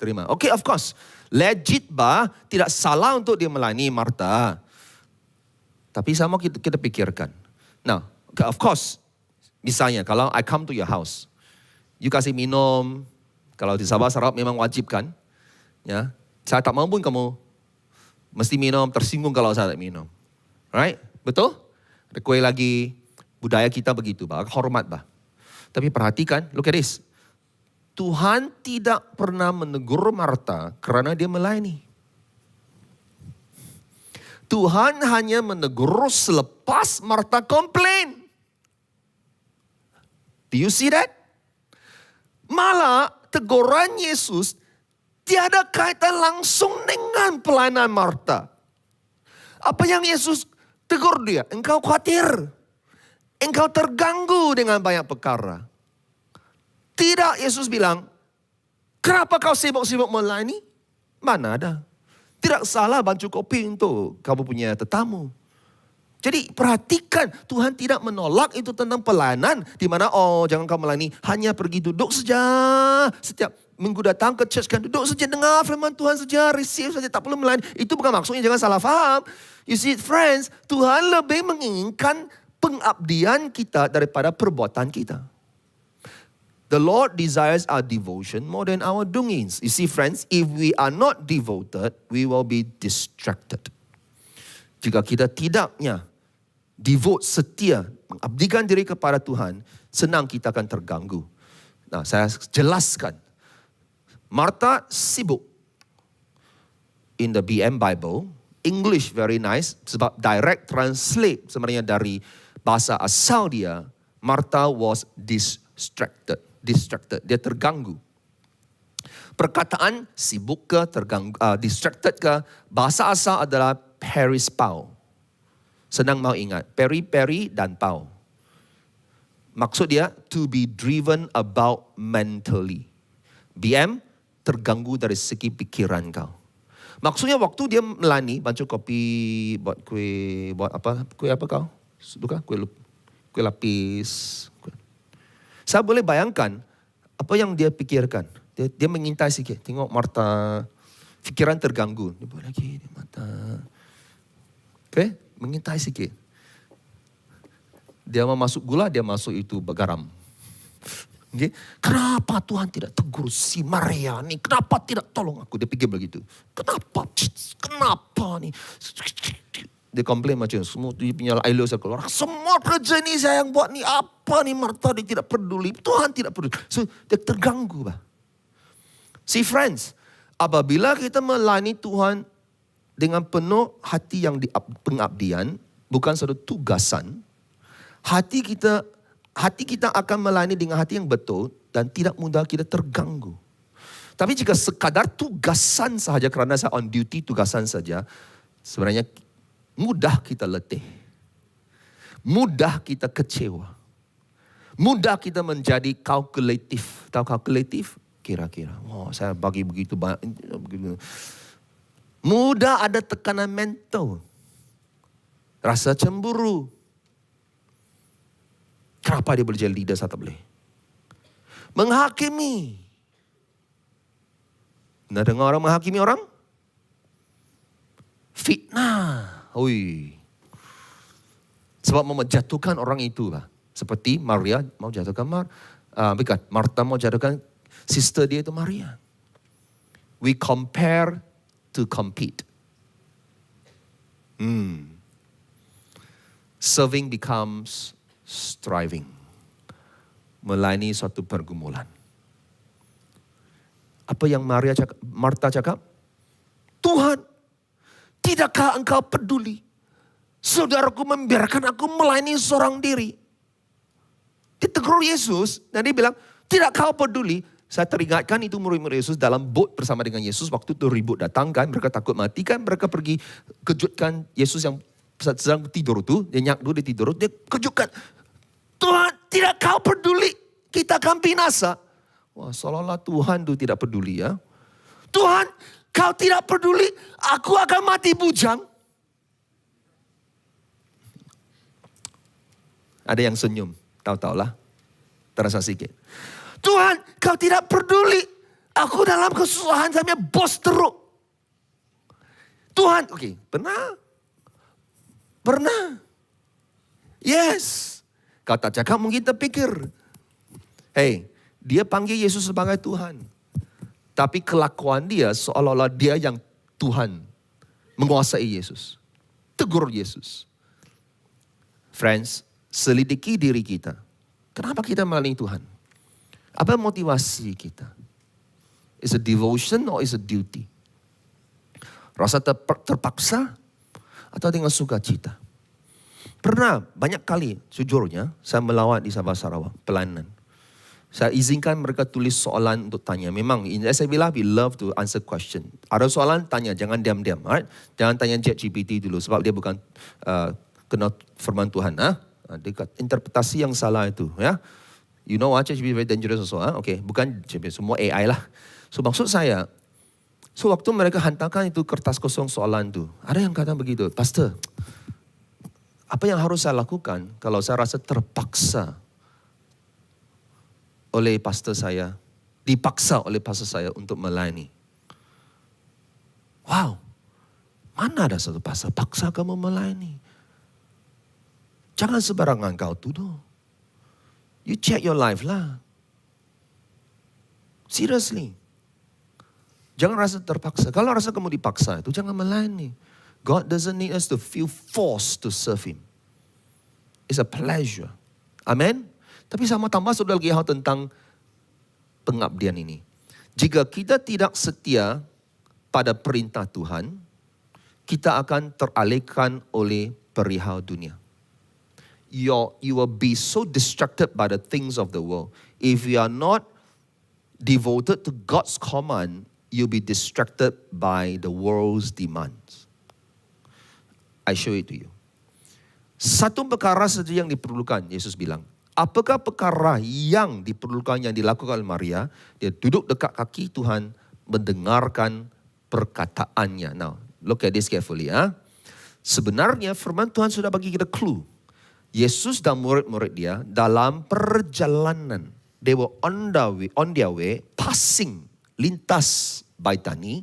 Terima. Okay, of course. Legit bah, tidak salah untuk dia melayani Marta. Tapi sama kita pikirkan. Now, of course, misalnya kalau I come to your house, you kasih minum, kalau di Sabah Sarawak memang wajib kan? Ya, saya tak mau pun kamu mesti minum, tersinggung kalau saya tak minum. Right? Betul? Ada kue lagi, budaya kita begitu, bah, hormat bah. Tapi perhatikan, look at this. Tuhan tidak pernah menegur Marta kerana dia melayani. Tuhan hanya menegur selepas Marta komplain. Do you see that? Malah teguran Yesus tiada kaitan langsung dengan pelayanan Marta. Apa yang Yesus tegur dia? Engkau khawatir. Engkau terganggu dengan banyak perkara. Tidak, Yesus bilang, kenapa kau sibuk-sibuk melayani? Mana ada. Tidak salah bancu kopi untuk kamu punya tetamu. Jadi perhatikan, Tuhan tidak menolak itu tentang pelayanan. Di mana, jangan kau melayani, hanya pergi duduk saja. Setiap minggu datang ke church kan, duduk saja, dengar firman Tuhan saja, receive saja, tak perlu melayani. Itu bukan maksudnya, jangan salah faham. You see, friends, Tuhan lebih menginginkan pengabdian kita daripada perbuatan kita. The Lord desires our devotion more than our doings. You see, friends, if we are not devoted, we will be distracted. Jika kita tidaknya devote, setia, mengabdikan diri kepada Tuhan, senang kita akan terganggu. Nah, saya jelaskan. Marta sibuk. In the BM Bible, English very nice, sebab direct translate sebenarnya dari bahasa asal dia, Martha was distracted. Dia terganggu. Perkataan sibuk ke, terganggu, distracted ke, bahasa asal adalah perispau. Senang mau ingat, peri dan pau. Maksud dia, to be driven about mentally. BM, terganggu dari segi pikiran kau. Maksudnya waktu dia melayani, bancu kopi, buat kue, kue apa kau? Suka? Kue lapis. Saya boleh bayangkan apa yang dia pikirkan. Dia mengintai sikit. Tengok Marta, fikiran terganggu. Dia buat lagi, dia mata. Okay? Mengintai sikit. Dia mau masuk gula, dia masuk itu garam. Okay? Kenapa Tuhan tidak tegur si Maria ni? Kenapa tidak tolong aku? Dia pikir begitu. Kenapa ni? Dia komplain macam semua dia punya ailo saya keluar. Semua kerja ni saya yang buat ni. Apa ni Marta dia tidak peduli. Tuhan tidak peduli. So dia terganggu. Bah. See friends. Apabila kita melayani Tuhan dengan penuh hati yang di pengabdian. Bukan satu tugasan. Hati kita akan melayani dengan hati yang betul. Dan tidak mudah kita terganggu. Tapi jika sekadar tugasan sahaja. Kerana saya on duty tugasan saja. Sebenarnya mudah kita letih. Mudah kita kecewa. Mudah kita menjadi kalkulatif. Tahu kalkulatif? Kira-kira. Saya bagi begitu banyak. Mudah ada tekanan mental. Rasa cemburu. Kenapa dia boleh jadi leader, saya tak boleh. Menghakimi. Pernah dengar orang menghakimi orang? Fitnah. Hui. Sebab mau menjatuhkan orang itu lah. Seperti Maria mau jatuhkan Martha mau jatuhkan sister dia itu Maria. We compare to compete. Serving becomes striving. Melayani suatu pergumulan. Apa yang Martha cakap? Tuhan, tidakkah engkau peduli? Saudaraku membiarkan aku melayani seorang diri. Ditegur Yesus dan dia bilang, tidak kau peduli. Saya teringatkan itu murid-murid Yesus dalam boat bersama dengan Yesus. Waktu itu ribut datang kan, mereka takut mati kan. Mereka pergi kejutkan Yesus yang sedang tidur itu. Dia nyakdu, dia tidur. Dia kejutkan. Tuhan, tidak kau peduli. Kita akan binasa. Wah, seolah-olah Tuhan itu tidak peduli ya. Tuhan, kau tidak peduli. Aku akan mati bujang. Ada yang senyum. Tahu-tahulah. Terasa sikit. Tuhan, kau tidak peduli. Aku dalam kesusahan sampai bos teruk. Tuhan, oke, pernah. Yes. Kau tak cakap mungkin terpikir. Hey, dia panggil Yesus sebagai Tuhan. Tapi kelakuan dia seolah-olah dia yang Tuhan. Menguasai Yesus. Tegur Yesus. Friends, selidiki diri kita. Kenapa kita melayani Tuhan? Apa motivasi kita? Is a devotion or is a duty? Rasa terpaksa atau dengan sukacita? Pernah banyak kali sejujurnya saya melawat di Sabah Sarawak, pelayanan. Saya izinkan mereka tulis soalan untuk tanya. Memang in SABLA we love to answer question. Ada soalan tanya, jangan diam-diam. Right? Jangan tanya ChatGPT dulu sebab dia bukan kenal firman Tuhan. Dia interpretasi yang salah itu. Ya. You know what, ChatGPT very dangerous also. Okay, bukan ChatGPT, semua AI lah. So maksud saya, waktu mereka hantarkan itu kertas kosong soalan itu, ada yang kata begitu, Pastor, apa yang harus saya lakukan kalau saya rasa terpaksa oleh pastor saya, dipaksa oleh pastor saya untuk melayani? Wow, mana ada satu pastor paksa kamu melayani? Jangan sembarangan kau tuduh. You check your life lah. Seriously. Jangan rasa terpaksa. Kalau rasa kamu dipaksa itu jangan melayani. God doesn't need us to feel forced to serve Him. It's a pleasure. Amen. Tapi saya mau tambah satu lagi hal tentang pengabdian ini. Jika kita tidak setia pada perintah Tuhan, kita akan teralihkan oleh perihal dunia. You will be so distracted by the things of the world. If you are not devoted to God's command, you'll be distracted by the world's demands. I show it to you. Satu perkara saja yang diperlukan, Yesus bilang. Apakah perkara yang diperlukan yang dilakukan oleh Maria? Dia duduk dekat kaki Tuhan, mendengarkan perkataannya. Now, look at this carefully. Sebenarnya firman Tuhan sudah bagi kita clue. Yesus dan murid-murid dia dalam perjalanan. They were on their way, passing, lintas Baitani.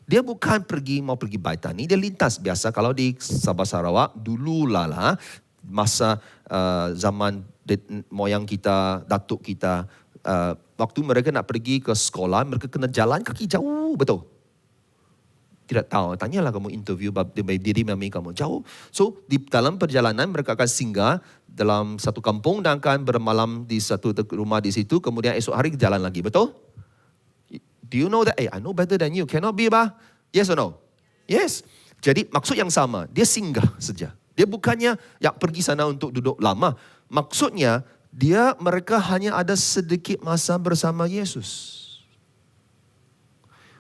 Dia bukan mau pergi Baitani, dia lintas. Biasa kalau di Sabah Sarawak, dulu lah masa zaman moyang kita, datuk kita, waktu mereka nak pergi ke sekolah, mereka kena jalan kaki jauh, betul. Tidak tahu, tanyalah kamu interview diri mami kamu jauh. So di dalam perjalanan mereka akan singgah dalam satu kampung dan akan bermalam di satu rumah di situ. Kemudian esok hari jalan lagi, betul? Do you know that? I know better than you. Cannot be bah? Yes or no? Yes. Jadi maksud yang sama, dia singgah saja. Dia bukannya yang pergi sana untuk duduk lama. Maksudnya mereka hanya ada sedikit masa bersama Yesus.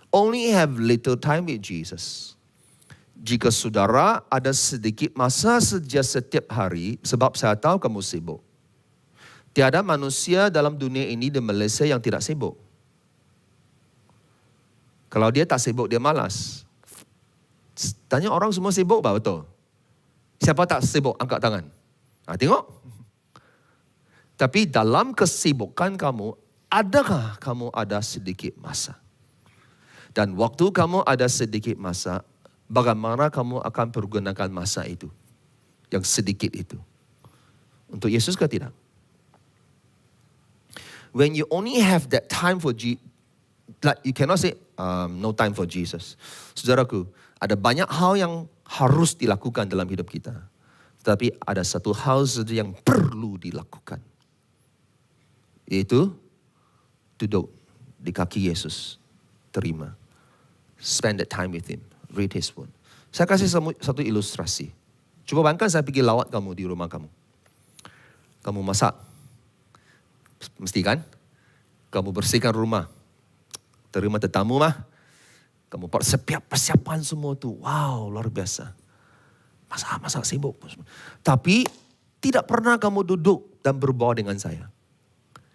Only have little time with Jesus. Jika saudara ada sedikit masa saja setiap hari, sebab saya tahu kamu sibuk. Tiada manusia dalam dunia ini di Malaysia yang tidak sibuk. Kalau dia tak sibuk, dia malas. Tanya orang semua sibuk, betul? Siapa tak sibuk? Angkat tangan. Tengok. Tapi dalam kesibukan kamu, adakah kamu ada sedikit masa? Dan waktu kamu ada sedikit masa, bagaimana kamu akan pergunakan masa itu? Yang sedikit itu. Untuk Yesus ke tidak? When you only have that time for Jesus, like you cannot say, no time for Jesus. Saudaraku, ada banyak hal yang harus dilakukan dalam hidup kita. Tetapi ada satu hal saja yang perlu dilakukan. Yaitu, duduk di kaki Yesus. Terima. Spend that time with Him. Read His word. Saya kasih satu ilustrasi. Cuba bayangkan saya pergi lawat kamu di rumah kamu. Kamu masak. Mesti kan? Kamu bersihkan rumah. Terima tetamu mah. Kamu persiapan semua tu. Wow, luar biasa. Masak sibuk. Tapi tidak pernah kamu duduk dan berbaur dengan saya.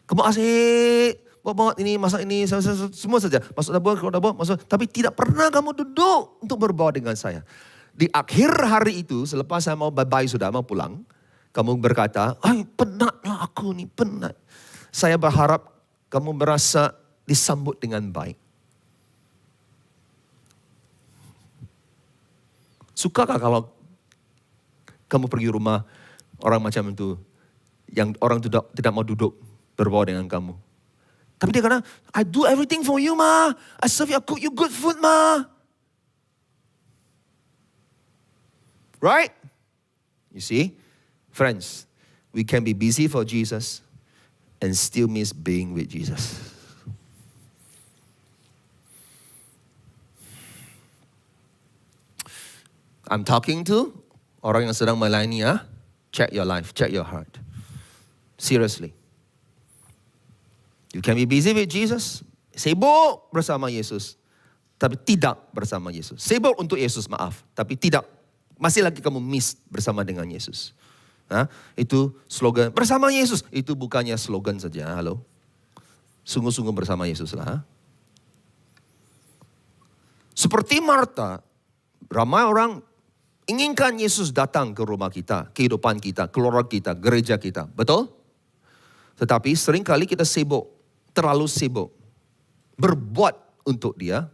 Kamu asyik bawa ini, masak ini, semua saja. Masuk dapur, keluar dapur, masuk. Tapi tidak pernah kamu duduk untuk berbaur dengan saya. Di akhir hari itu, selepas saya mau bye-bye sudah, mau pulang. Kamu berkata, penatlah aku ni, penat. Saya berharap kamu merasa disambut dengan baik. Sukakah kalau kamu pergi rumah orang macam itu, yang orang tidak mau duduk berbawah dengan kamu? Tapi dia kata, I do everything for you, ma. I serve you, I cook you good food, ma. Right? You see? Friends, we can be busy for Jesus and still miss being with Jesus. I'm talking to orang yang sedang melayani ya. Check your life, check your heart. Seriously. You can be busy with Jesus, sibuk bersama Yesus, tapi tidak bersama Yesus. Sibuk untuk Yesus, maaf, tapi tidak. Masih lagi kamu miss bersama dengan Yesus. Itu slogan, bersama Yesus. Itu bukannya slogan saja, halo. Sungguh-sungguh bersama Yesus lah. Seperti Marta, ramai orang inginkan Yesus datang ke rumah kita, kehidupan kita, keluarga kita, gereja kita. Betul? Tetapi seringkali kita sibuk, terlalu sibuk berbuat untuk dia,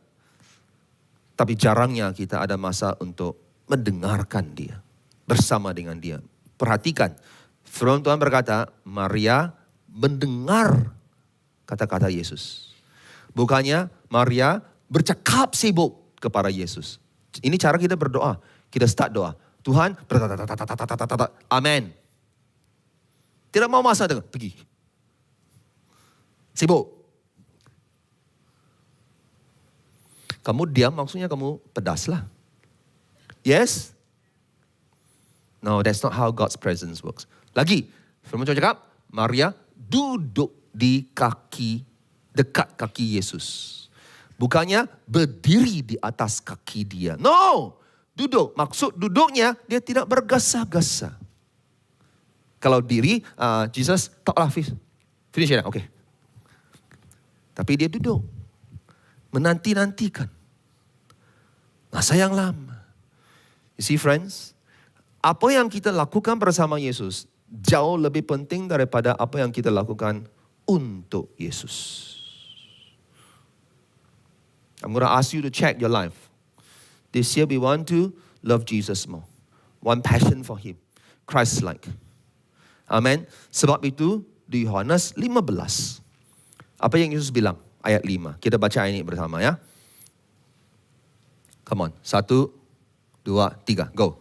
tapi jarangnya kita ada masa untuk mendengarkan dia, bersama dengan dia. Perhatikan, firman Tuhan berkata, Maria mendengar kata-kata Yesus. Bukannya Maria bercakap sibuk kepada Yesus. Ini cara kita berdoa. Kita start doa. Tuhan, amin. Tidak mau masa dengar, pergi. Sibuk. Kamu diam maksudnya kamu pedas lah. Yes? No, that's not how God's presence works. Lagi, firman Tuhan cakap, Maria duduk di kaki, dekat kaki Yesus. Bukannya berdiri di atas kaki dia. No, duduk. Maksud duduknya, dia tidak bergasa-gasa. Kalau diri, Jesus, taklah, finish ya, okay. Tapi dia duduk. Menanti-nantikan. Masa yang lama. You see friends, apa yang kita lakukan bersama Yesus jauh lebih penting daripada apa yang kita lakukan untuk Yesus. I'm going to ask you to check your life. This year we want to love Jesus more. One passion for Him. Christ-like. Amen. Sebab itu di Yohanes 15. Apa yang Yesus bilang? Ayat 5. Kita baca ayat ini bersama ya. Come on. 1, 2, 3. Go.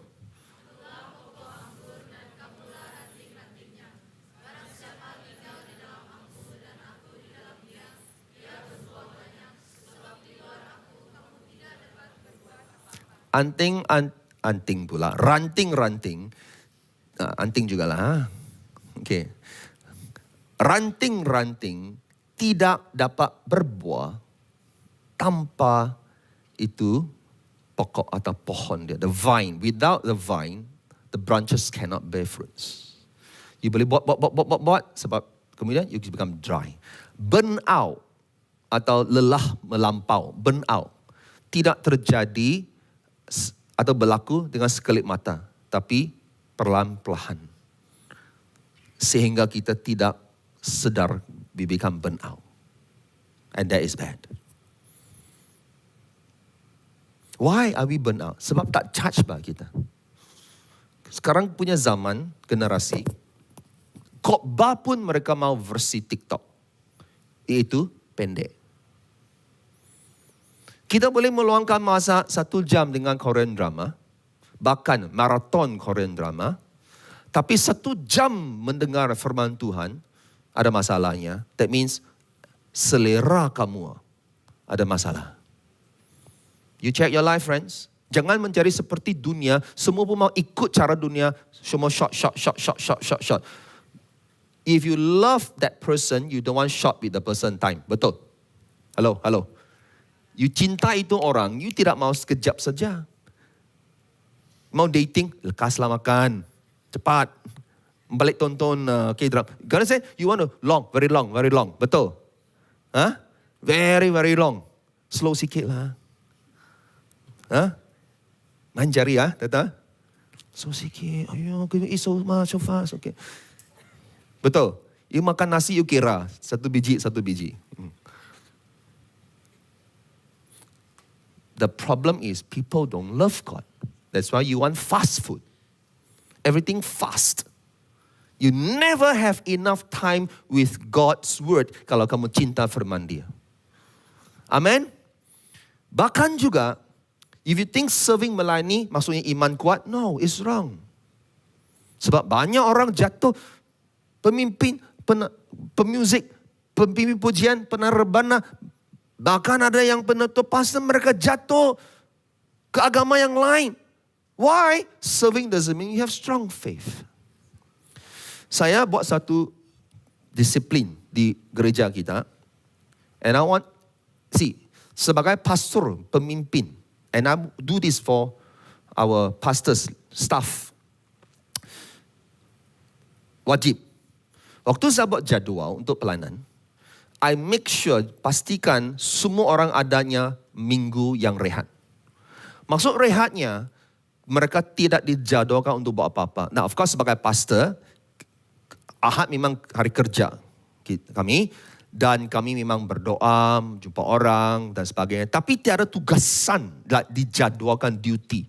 Anting pula. Ranting. Anting jugalah. Okay. Ranting tidak dapat berbuah tanpa itu pokok atau pohon dia. The vine. Without the vine, the branches cannot bear fruits. You boleh buat sebab kemudian you become dry. Burn out atau lelah melampau. Burn out tidak terjadi atau berlaku dengan sekelip mata, tapi perlahan-lahan. Sehingga kita tidak sedar we become burn out. And that is bad. Why are we burn out? Sebab tak charge bah kita. Sekarang punya zaman, generasi, khotbah pun mereka mau versi TikTok. Iaitu pendek. Kita boleh meluangkan masa 1 jam dengan Korean drama, bahkan maraton Korean drama, tapi 1 jam mendengar firman Tuhan, ada masalahnya. That means selera kamu ada masalah. You check your life, friends. Jangan mencari seperti dunia, semua pun mau ikut cara dunia, semua short. If you love that person, you don't want short with the person time. Betul? Hello. You cinta itu orang, you tidak mau sekejap saja. Mau dating, lekaslah makan. Cepat. Balik tonton K-drama. Gonna say, you want to very long. Betul? Very long. Slow sikit lah. Main jari ya, Tata. Slow sikit. Ayo, it's so much, so fast. Okay. Betul? You makan nasi, you kira. Satu biji. The problem is people don't love God. That's why you want fast food. Everything fast. You never have enough time with God's word kalau kamu cinta firman Dia. Amen. Bahkan juga, if you think serving melayani maksudnya iman kuat, no, it's wrong. Sebab banyak orang jatuh pemimpin, pemuzik, pemimpin pujian, penerbana, bahkan ada yang penutup pastor, mereka jatuh ke agama yang lain. Why? Serving doesn't mean you have strong faith. Saya buat satu disiplin di gereja kita. And I want, sebagai pastor, pemimpin, and I do this for our pastors, staff. Wajib. Waktu saya buat jadual untuk pelayanan, I make sure, pastikan semua orang adanya minggu yang rehat. Maksud rehatnya, mereka tidak dijadualkan untuk buat apa-apa. Nah, of course sebagai pastor, Ahad memang hari kerja kami. Dan kami memang berdoa, jumpa orang dan sebagainya. Tapi tiada tugasan dijadualkan duty.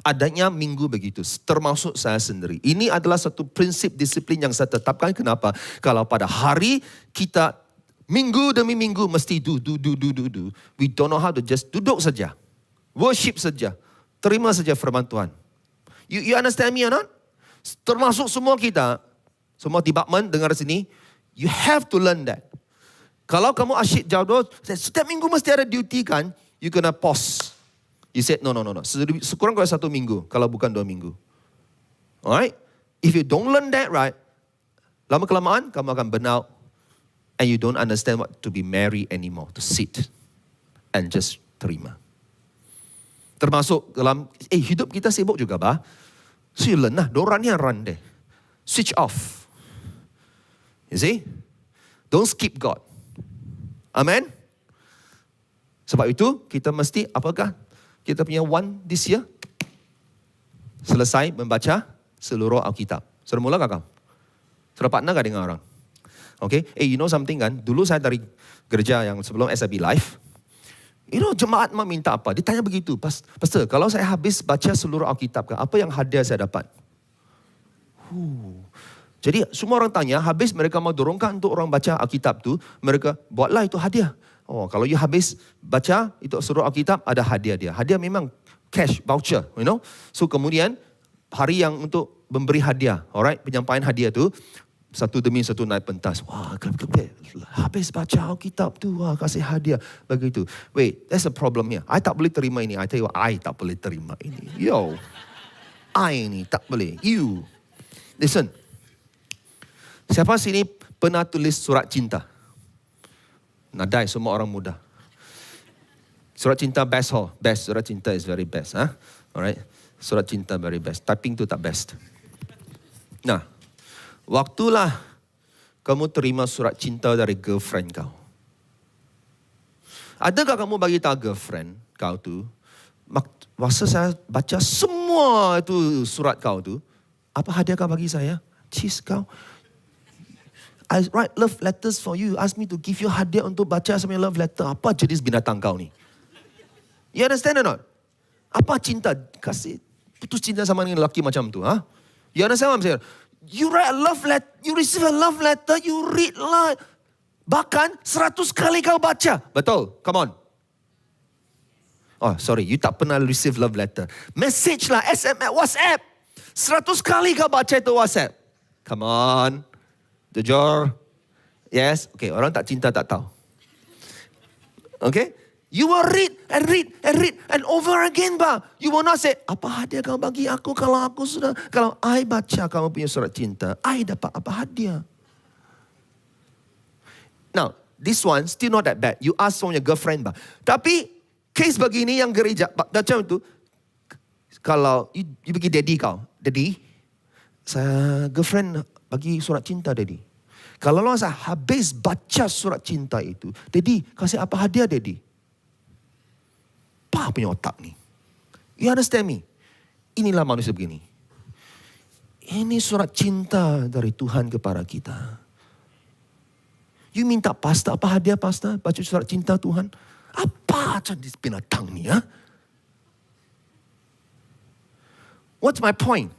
Adanya minggu begitu, termasuk saya sendiri. Ini adalah satu prinsip disiplin yang saya tetapkan. Kenapa? Kalau pada hari kita minggu demi minggu mesti do. We don't know how to just duduk saja. Worship saja. Terima saja firman Tuhan. You understand me or not? Termasuk semua kita, semua department dengar sini, you have to learn that. Kalau kamu asyik jadual, setiap minggu mesti ada duty kan, you kena pause. You said, no. Sekurang-kurangnya 1 minggu, kalau bukan 2 minggu. Alright? If you don't learn that right, lama-kelamaan kamu akan burn out. And you don't understand what to be married anymore. To sit and just terima. Termasuk dalam, hidup kita sibuk juga bah. So you learn lah, dorang ni yang run deh. Switch off. You see? Don't skip God. Amen? Sebab itu, kita mesti, apakah kita punya one this year? Selesai membaca seluruh Alkitab. Sudah mula kakak? Sudah partner kah dengan orang? Okay? You know something kan? Dulu saya dari gereja yang sebelum SIB Live. Jemaat minta apa? Dia tanya begitu. Pastor, kalau saya habis baca seluruh Alkitab, apa yang hadiah saya dapat? Jadi semua orang tanya, habis mereka mau dorongkan untuk orang baca Alkitab tu, mereka buatlah itu hadiah. Oh, kalau you habis baca itu seluruh Alkitab, ada hadiah dia. Hadiah memang cash, voucher, you know. So kemudian, hari yang untuk memberi hadiah, alright, penyampaian hadiah tu, satu demi satu naik pentas. Wah, habis baca Alkitab tu, wah, kasih hadiah. Begitu. Wait, there's a problem here. I tak boleh terima ini. I tell you, I tak boleh terima ini. Yo, I ni tak boleh. You. Listen. Siapa sini pernah tulis surat cinta? Nadai semua orang muda. Surat cinta best best. Surat cinta is very best. Alright. Surat cinta very best. Typing tu tak best. Nah, waktulah kamu terima surat cinta dari girlfriend kau. Adakah kamu bagi tahu girlfriend kau tu, masa saya baca semua itu surat kau tu, apa hadiah kau bagi saya? Cheese kau. I write love letters for you. Ask me to give you hadiah untuk baca semua love letter. Apa jenis binatang kau ni? You understand or not? Apa cinta? Kasih putus cinta sama dengan lelaki macam tu. You understand what I'm saying? You write a love letter, you receive a love letter, you read lah. Bahkan 100 kali kau baca. Betul? Come on. Oh, sorry. You tak pernah receive love letter. Message lah, SMS, WhatsApp. 100 kali kau baca itu WhatsApp. Come on. Jujur. Yes? Okay, orang tak cinta tak tahu. Okay? You will read and over again, bah. You will not say, apa hadiah kau bagi aku kalau I baca kamu punya surat cinta, I dapat apa hadiah? Now, this one still not that bad. You ask from your girlfriend, bah. Tapi, case begini yang gereja, macam itu, kalau you bagi daddy kau, daddy, saya girlfriend bagi surat cinta, daddy. Kalau saya habis baca surat cinta itu, daddy, kasih apa hadiah, daddy? Apa punya otak ni? You understand me? Inilah manusia begini. Ini surat cinta dari Tuhan kepada kita. You minta pastor, apa hadiah pastor? Baca surat cinta Tuhan. Apa jenis binatang ni ya? What's my point?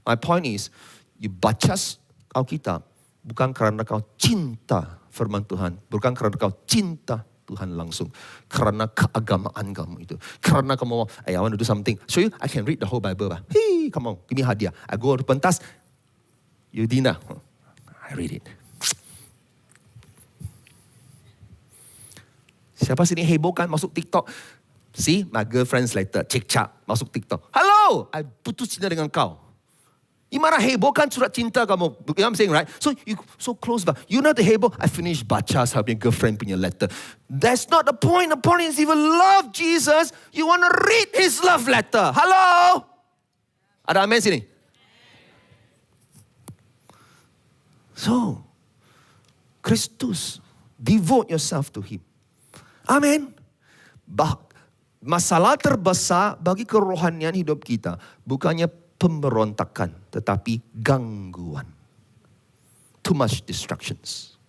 My point is, you baca Alkitab bukan kerana kau cinta firman Tuhan. Bukan kerana kau cinta Tuhan langsung. Kerana keagamaan kamu itu. Kerana kamu mau, I want to do something. Show you, I can read the whole Bible. Hey, come on, give me hadiah. I go to pentas, you dinner. I read it. Siapa sini hebohkan masuk TikTok? See, my girlfriend's letter, cek-cak, masuk TikTok. Hello, I putus cinta dengan kau. Gimana hebohkan surat cinta kamu? You know what I'm saying, right? So you so close, but you know the heboh. I finished baca sama girlfriend punya letter. That's not the point. The point is, if you love Jesus, you want to read His love letter. Hello? Ada amen sini? So, Kristus, devote yourself to Him. Amen. Masalah terbesar bagi kerohanian hidup kita bukannya pemberontakan, tetapi gangguan. Too much distractions.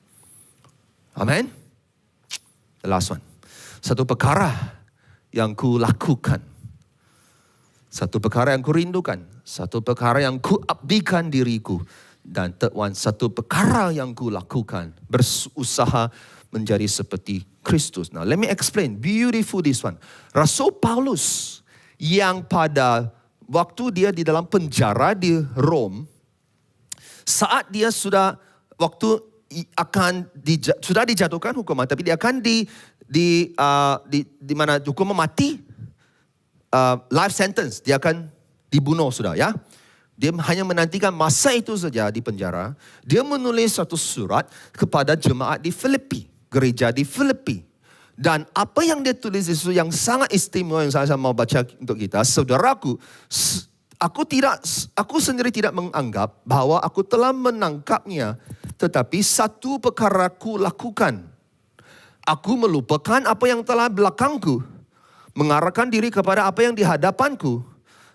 Amen. The last one. Satu perkara yang ku lakukan. Satu perkara yang ku rindukan. Satu perkara yang ku abdikan diriku. Dan third one, satu perkara yang ku lakukan. Berusaha menjadi seperti Kristus. Now, let me explain. Beautiful this one. Rasul Paulus yang pada waktu dia di dalam penjara di Rom, saat dia sudah sudah dijatuhkan hukuman, tapi dia akan di mana hukuman mati, life sentence, dia akan dibunuh sudah ya. Dia hanya menantikan masa itu saja di penjara. Dia menulis satu surat kepada jemaat di Filipi, gereja di Filipi. Dan apa yang dia tulis itu yang sangat istimewa yang saya mau baca untuk kita. Saudaraku, aku sendiri tidak menganggap bahwa aku telah menangkapnya. Tetapi satu perkara ku lakukan. Aku melupakan apa yang telah belakangku. Mengarahkan diri kepada apa yang di hadapanku.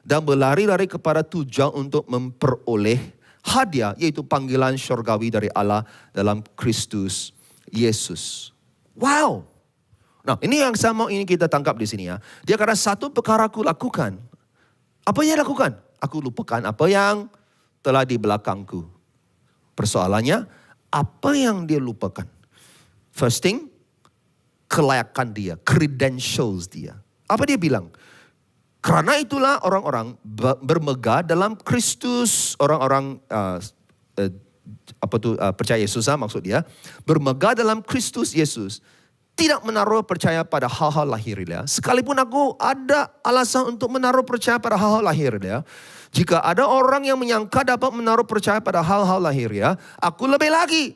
Dan berlari-lari kepada tujuan untuk memperoleh hadiah. Yaitu panggilan syurgawi dari Allah dalam Kristus Yesus. Wow. Nah, ini yang saya mau ini kita tangkap di sini ya. Dia kata satu perkara aku lakukan. Apa yang dia lakukan? Aku lupakan apa yang telah di belakangku. Persoalannya, apa yang dia lupakan? First thing, kelayakan dia, credentials dia. Apa dia bilang? Karena itulah orang-orang bermegah dalam Kristus, orang-orang percaya Yesus maksud dia, bermegah dalam Kristus Yesus. Tidak menaruh percaya pada hal-hal lahiriah. Sekalipun aku ada alasan untuk menaruh percaya pada hal-hal lahiriah. Jika ada orang yang menyangka dapat menaruh percaya pada hal-hal lahiriah, aku lebih lagi.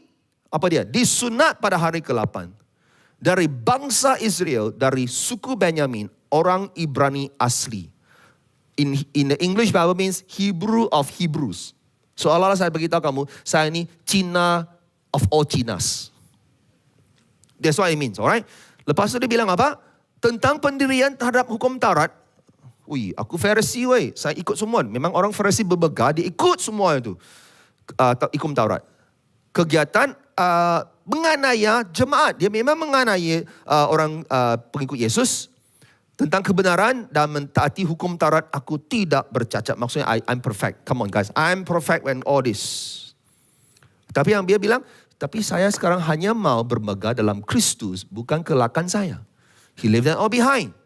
Apa dia? Disunat pada hari ke-8. Dari bangsa Israel, dari suku Benyamin, orang Ibrani asli. In the English Bible means Hebrew of Hebrews. Seolah-olah saya beritahu kamu, saya ini Cina of all Chinas. That's what it means, alright? Lepas itu dia bilang apa? Tentang pendirian terhadap hukum Taurat. Ui, aku Farisi weh. Saya ikut semua. Memang orang Farisi bermegah, dia ikut semua itu. Hukum Taurat. Kegiatan menganiaya jemaat. Dia memang menganiaya orang pengikut Yesus. Tentang kebenaran dan mentaati hukum Taurat, aku tidak bercacat. Maksudnya, I'm perfect. Come on guys, I'm perfect when all this. Tapi yang dia bilang, tapi saya sekarang hanya mau bermegah dalam Kristus, bukan kelakon saya. He left that all behind.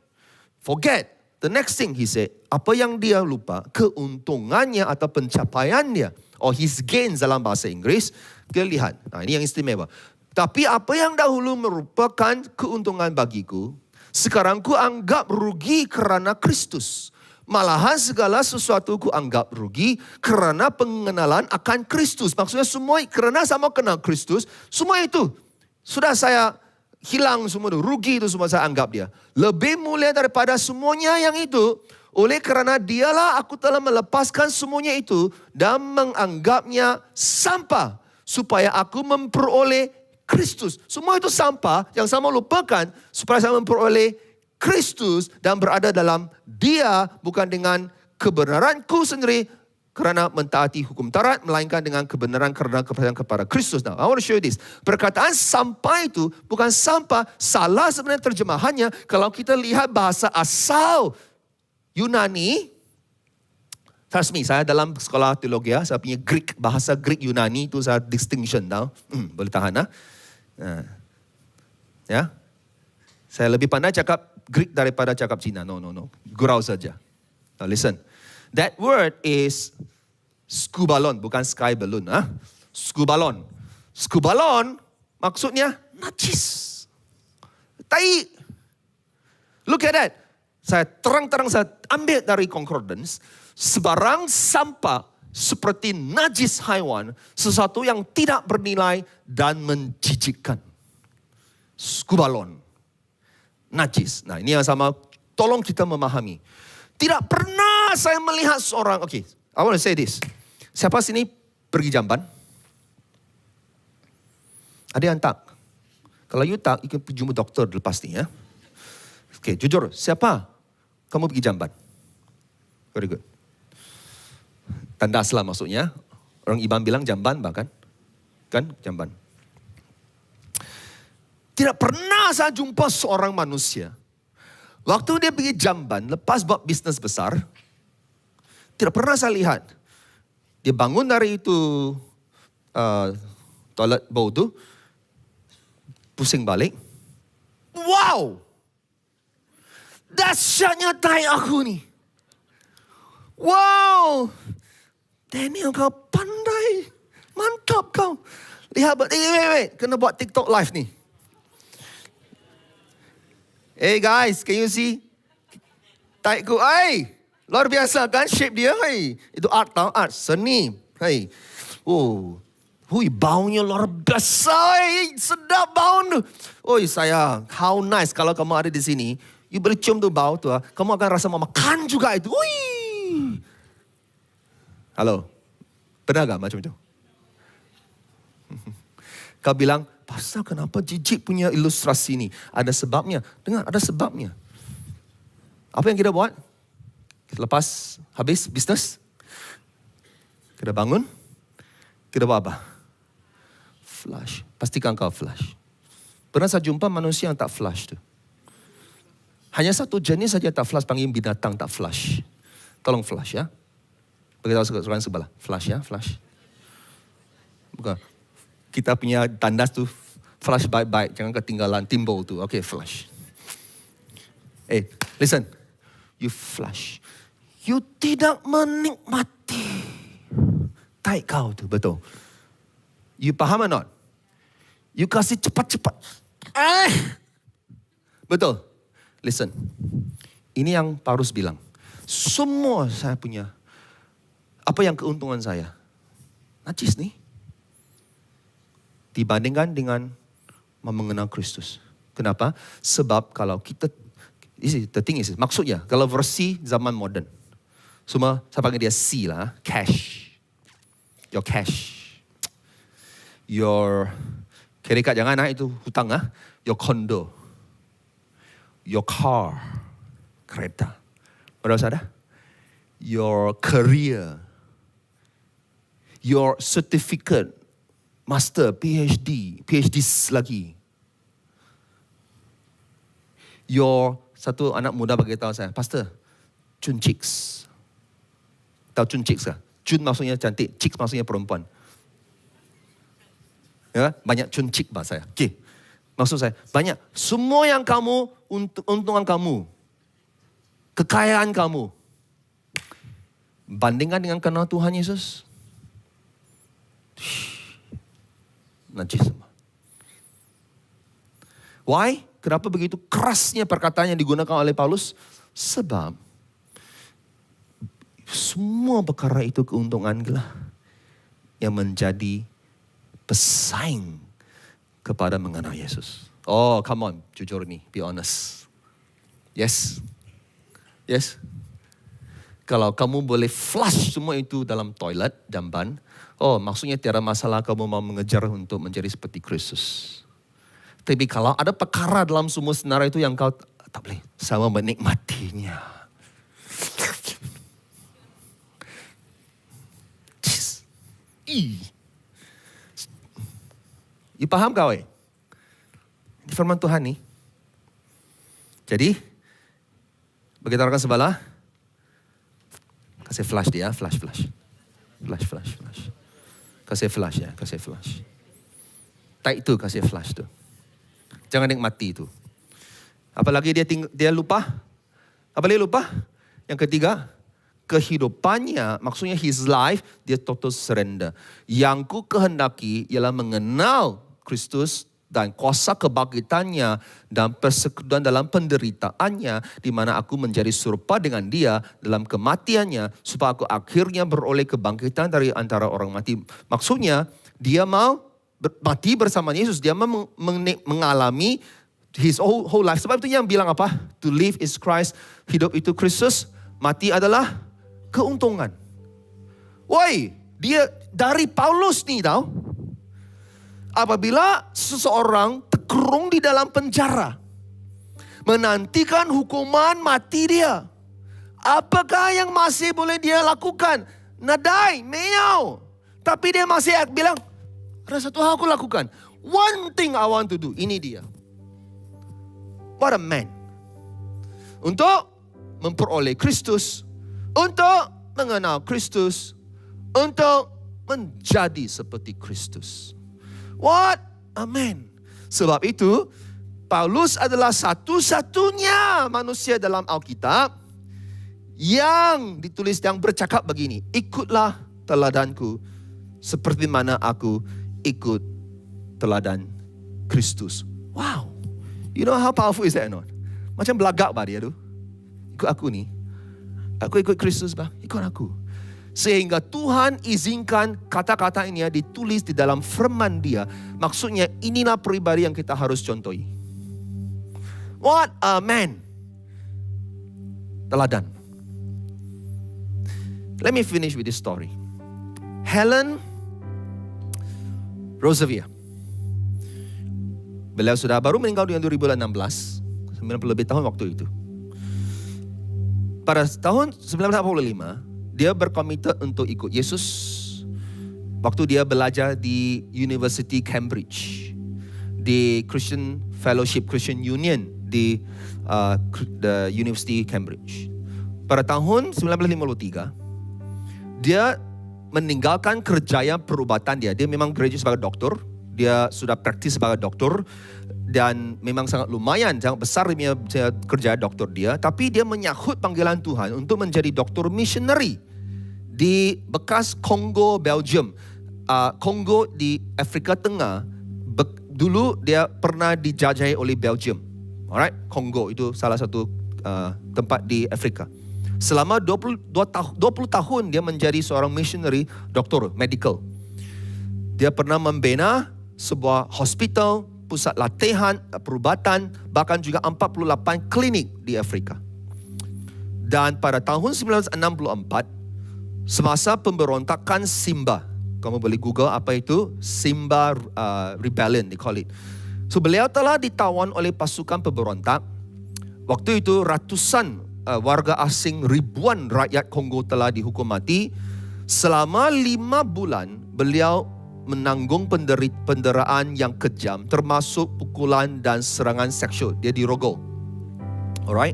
Forget. The next thing he said, apa yang dia lupa, keuntungannya atau pencapaian dia, or his gains dalam bahasa Inggris, dia lihat. Nah, ini yang istimewa. Tapi apa yang dahulu merupakan keuntungan bagiku, sekarang ku anggap rugi kerana Kristus. Malahan segala sesuatu ku anggap rugi kerana pengenalan akan Kristus. Maksudnya semua kerana sama kenal Kristus, semua itu sudah saya hilang semua itu. Rugi itu semua saya anggap dia. Lebih mulia daripada semuanya yang itu. Oleh kerana dialah aku telah melepaskan semuanya itu dan menganggapnya sampah. Supaya aku memperoleh Kristus. Semua itu sampah yang saya mau lupakan supaya saya memperoleh Kristus dan berada dalam dia, bukan dengan kebenaranku sendiri, kerana mentaati hukum Taurat, melainkan dengan kebenaran kerana kepercayaan kepada Kristus. Now, I want to show you this. Perkataan sampah itu bukan sampah. Salah sebenarnya terjemahannya. Kalau kita lihat bahasa asal Yunani, trust me, saya dalam sekolah teologi, saya punya Greek, bahasa Greek Yunani itu saya distinction now. Boleh tahan lah. Ya. Saya lebih pandai cakap Greek daripada cakap Cina. No. Gurau saja. Now listen. That word is skubalon, bukan sky balloon. Skubalon. Skubalon maksudnya najis. Tai. Look at that. Saya terang-terang saya ambil dari concordance. Sebarang sampah seperti najis haiwan, sesuatu yang tidak bernilai dan menjijikkan. Skubalon. Najis. Nah, ini yang sama, tolong kita memahami. Tidak pernah saya melihat seorang, okay, I want to say this. Siapa sini pergi jamban? Ada yang tak? Kalau you tak, you can pergi jumpa doktor lepas ni ya. Okay, jujur, siapa kamu pergi jamban? Very good. Tandas lah maksudnya. Orang Iban bilang jamban bahkan. Kan, jamban. Tidak pernah saya jumpa seorang manusia. Waktu dia pergi jamban, lepas buat bisnes besar, tidak pernah saya lihat. Dia bangun dari itu toilet bowl tu, pusing balik. Wow! Dahsyatnya tai aku ni. Wow! Daniel, kau pandai. Mantap kau. Lihat, wait. Kena buat TikTok live ni. Hey guys, can you see? Taikku, luar biasa kan shape dia, Itu art tau, art, seni, Hui, baunya luar biasa, sedap bau tu. Sayang, how nice kalau kamu ada di sini, you boleh cium tu bau tu, kamu akan rasa mau makan juga itu. Halo, pernah gak macam itu? Kau bilang, pasal kenapa jijik punya ilustrasi ni? Ada sebabnya. Dengar, ada sebabnya. Apa yang kita buat? Lepas habis bisnes, kita bangun, kita buat apa? Flush. Pastikan kau flush. Pernah saya jumpa manusia yang tak flush tu. Hanya satu jenis saja tak flush, panggil binatang tak flush. Tolong flush ya. Beritahu seorang sebelah. Flush ya, flush. Bukan. Kita punya tandas tu, flush baik-baik. Jangan ketinggalan timbul tu. Okay, flush. Listen. You flush. You tidak menikmati tai kau tu, betul. You faham or not? You kasih cepat-cepat. Betul. Listen. Ini yang Paulus bilang. Semua saya punya. Apa yang keuntungan saya? Najis ni. Dibandingkan dengan mengenal Kristus. Kenapa? Sebab kalau kita, the thing is, maksudnya, kalau versi zaman moden, semua, saya panggil dia C lah, cash. Your cash. Your, kredit card jangan itu hutang Your condo. Your car. Kereta. Berapa ada? Your career. Your certificate. Master, PhD lagi. Satu anak muda beritahu saya, Pastor, Chun Chicks. Tahu Chun Chicks kah? Chun maksudnya cantik, Chicks maksudnya perempuan. Ya, banyak Chun Chick bahasa saya. Okay. Maksud saya, banyak. Semua yang kamu, untungan kamu, kekayaan kamu, bandingkan dengan kenal Tuhan Yesus. Najis semua. Why? Kenapa begitu kerasnya perkataan yang digunakan oleh Paulus? Sebab semua perkara itu keuntungan yang menjadi pesaing kepada mengenal Yesus. Oh, come on, jujur nih, be honest. Yes. Kalau kamu boleh flush semua itu dalam toilet, jamban, maksudnya tiada masalah kamu mau mengejar untuk menjadi seperti Kristus. Tapi kalau ada perkara dalam semua senarai itu yang kau tak boleh sama menikmatinya. You faham kau? Ini firman Tuhan ni. Jadi, bagi rekan sebelah, kasih flash dia, flash. Kasih flash ya, kasih flash. Tight tu kasih flash tu. Jangan nikmati tu. Apalagi dia lupa. Apa dia lupa? Yang ketiga, kehidupannya, maksudnya his life, dia total surrender. Yang ku kehendaki ialah mengenal Kristus dan kuasa kebangkitannya dan persekutuan dalam penderitaannya, di mana aku menjadi serupa dengan dia dalam kematiannya, supaya aku akhirnya beroleh kebangkitan dari antara orang mati. Maksudnya, dia mau mati bersama Yesus. Dia mau mengalami his whole life. Sebab itu yang bilang apa? To live is Christ, hidup itu Kristus, mati adalah keuntungan. Woi, dia dari Paulus ni tau. Apabila seseorang terkurung di dalam penjara, menantikan hukuman mati dia, apakah yang masih boleh dia lakukan? Nadai, menyau. Tapi dia masih bilang, ada satu hal aku lakukan. One thing I want to do. Ini dia. What a man. Untuk memperoleh Kristus, untuk mengenal Kristus, untuk menjadi seperti Kristus. What a man. Sebab itu, Paulus adalah satu-satunya manusia dalam Alkitab yang ditulis, yang bercakap begini, ikutlah teladanku seperti mana aku ikut teladan Kristus. Wow. You know how powerful is that or not? Macam belagak bah dia tu. Ikut aku ni. Aku ikut Kristus bah. Ikut aku. Sehingga Tuhan izinkan kata-kata ini ditulis di dalam firman dia. Maksudnya inilah pribadi yang kita harus contohi. What a man. Teladan. Let me finish with this story. Helen Roosevelt. Beliau sudah baru meninggal di 2016. 90 lebih tahun waktu itu. Pada tahun 1945, dia berkomitmen untuk ikut Yesus waktu dia belajar di University Cambridge, di Christian Fellowship, Christian Union di the University Cambridge. Pada tahun 1953, dia meninggalkan kerjaya perubatan dia. Dia memang graduate sebagai doktor. Dia sudah praktis sebagai doktor dan memang sangat lumayan, sangat besar dia kerja doktor dia. Tapi dia menyahut panggilan Tuhan untuk menjadi doktor missionary di bekas Kongo, Belgium. Kongo di Afrika Tengah. Dulu dia pernah dijajahi oleh Belgium. Alright, Kongo itu salah satu tempat di Afrika. Selama 20 tahun dia menjadi seorang missionary, doktor medical. Dia pernah membina sebuah hospital, pusat latihan, perubatan, bahkan juga 48 klinik di Afrika. Dan pada tahun 1964, semasa pemberontakan Simba, kamu boleh Google apa itu, Simba Rebellion, they call it. So beliau telah ditawan oleh pasukan pemberontak. Waktu itu ratusan warga asing, ribuan rakyat Kongo telah dihukum mati. Selama 5 bulan, beliau menanggung penderaan yang kejam, termasuk pukulan dan serangan seksual. Dia dirogol. Alright.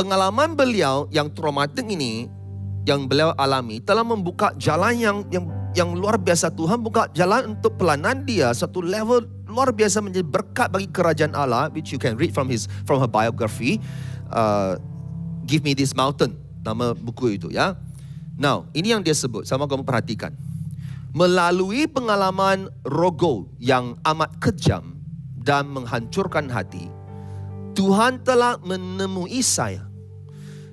Pengalaman beliau yang traumatik ini, yang beliau alami, telah membuka jalan yang luar biasa. Tuhan buka jalan untuk pelayanan dia satu level luar biasa, menjadi berkat bagi kerajaan Allah, which you can read from her biography. Give Me This Mountain, nama buku itu ya. Now, ini yang dia sebut, sama kamu perhatikan. Melalui pengalaman rogo yang amat kejam dan menghancurkan hati, Tuhan telah menemui saya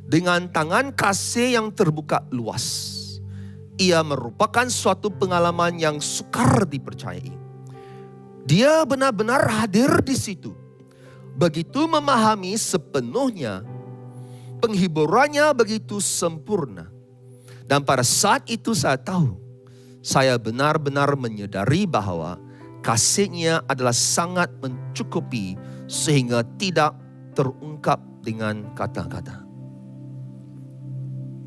dengan tangan kasih yang terbuka luas. Ia merupakan suatu pengalaman yang sukar dipercayai. Dia benar-benar hadir di situ, begitu memahami sepenuhnya, penghiburannya begitu sempurna. Dan pada saat itu saya tahu, saya benar-benar menyadari bahawa kasihnya adalah sangat mencukupi sehingga tidak terungkap dengan kata-kata.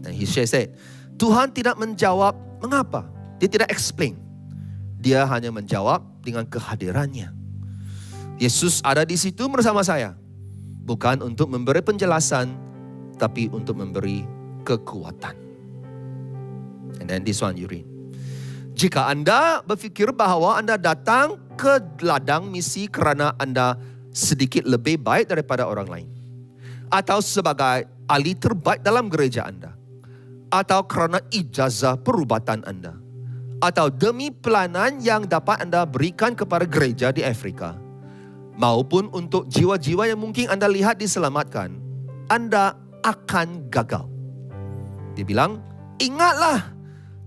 Dan he said, Tuhan tidak menjawab mengapa. Dia tidak explain. Dia hanya menjawab dengan kehadirannya. Yesus ada di situ bersama saya. Bukan untuk memberi penjelasan, tapi untuk memberi kekuatan. And then this one you read. Jika Anda berfikir bahawa Anda datang ke ladang misi kerana Anda sedikit lebih baik daripada orang lain, atau sebagai ahli terbaik dalam gereja Anda, atau kerana ijazah perubatan Anda, atau demi pelayanan yang dapat Anda berikan kepada gereja di Afrika, maupun untuk jiwa-jiwa yang mungkin Anda lihat diselamatkan, Anda akan gagal. Dia bilang, ingatlah,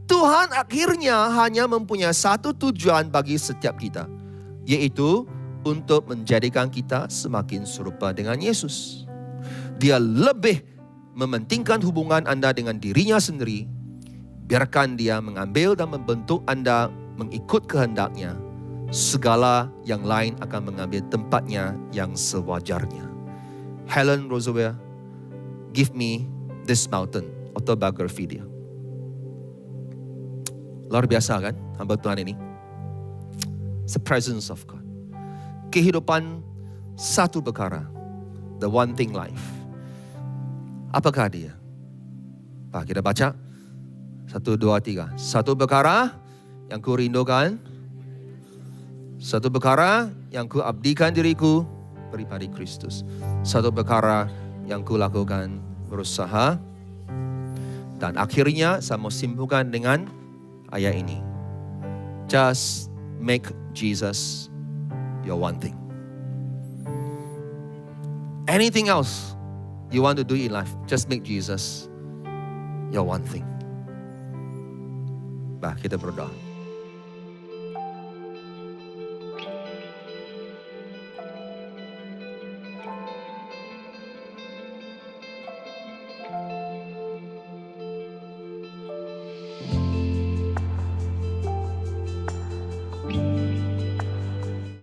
Tuhan akhirnya hanya mempunyai satu tujuan bagi setiap kita, yaitu untuk menjadikan kita semakin serupa dengan Yesus. Dia lebih mementingkan hubungan Anda dengan dirinya sendiri. Biarkan dia mengambil dan membentuk Anda mengikut kehendaknya. Segala yang lain akan mengambil tempatnya yang sewajarnya. Helen Roosevelt, Give Me This Mountain, autobiography dia. Luar biasa kan hamba Tuhan ini. It's the presence of God. Kehidupan satu perkara. The one thing life. Apakah dia? Kita baca. 1, 2, 3. Satu perkara yang ku rindukan. Satu perkara yang ku abdikan diriku pribadi Kristus. Satu perkara yang ku lakukan, berusaha. Dan akhirnya saya mau simpulkan dengan ayat ini. Just make Jesus your one thing. Anything else you want to do in life, just make Jesus your one thing. Kita berdoa.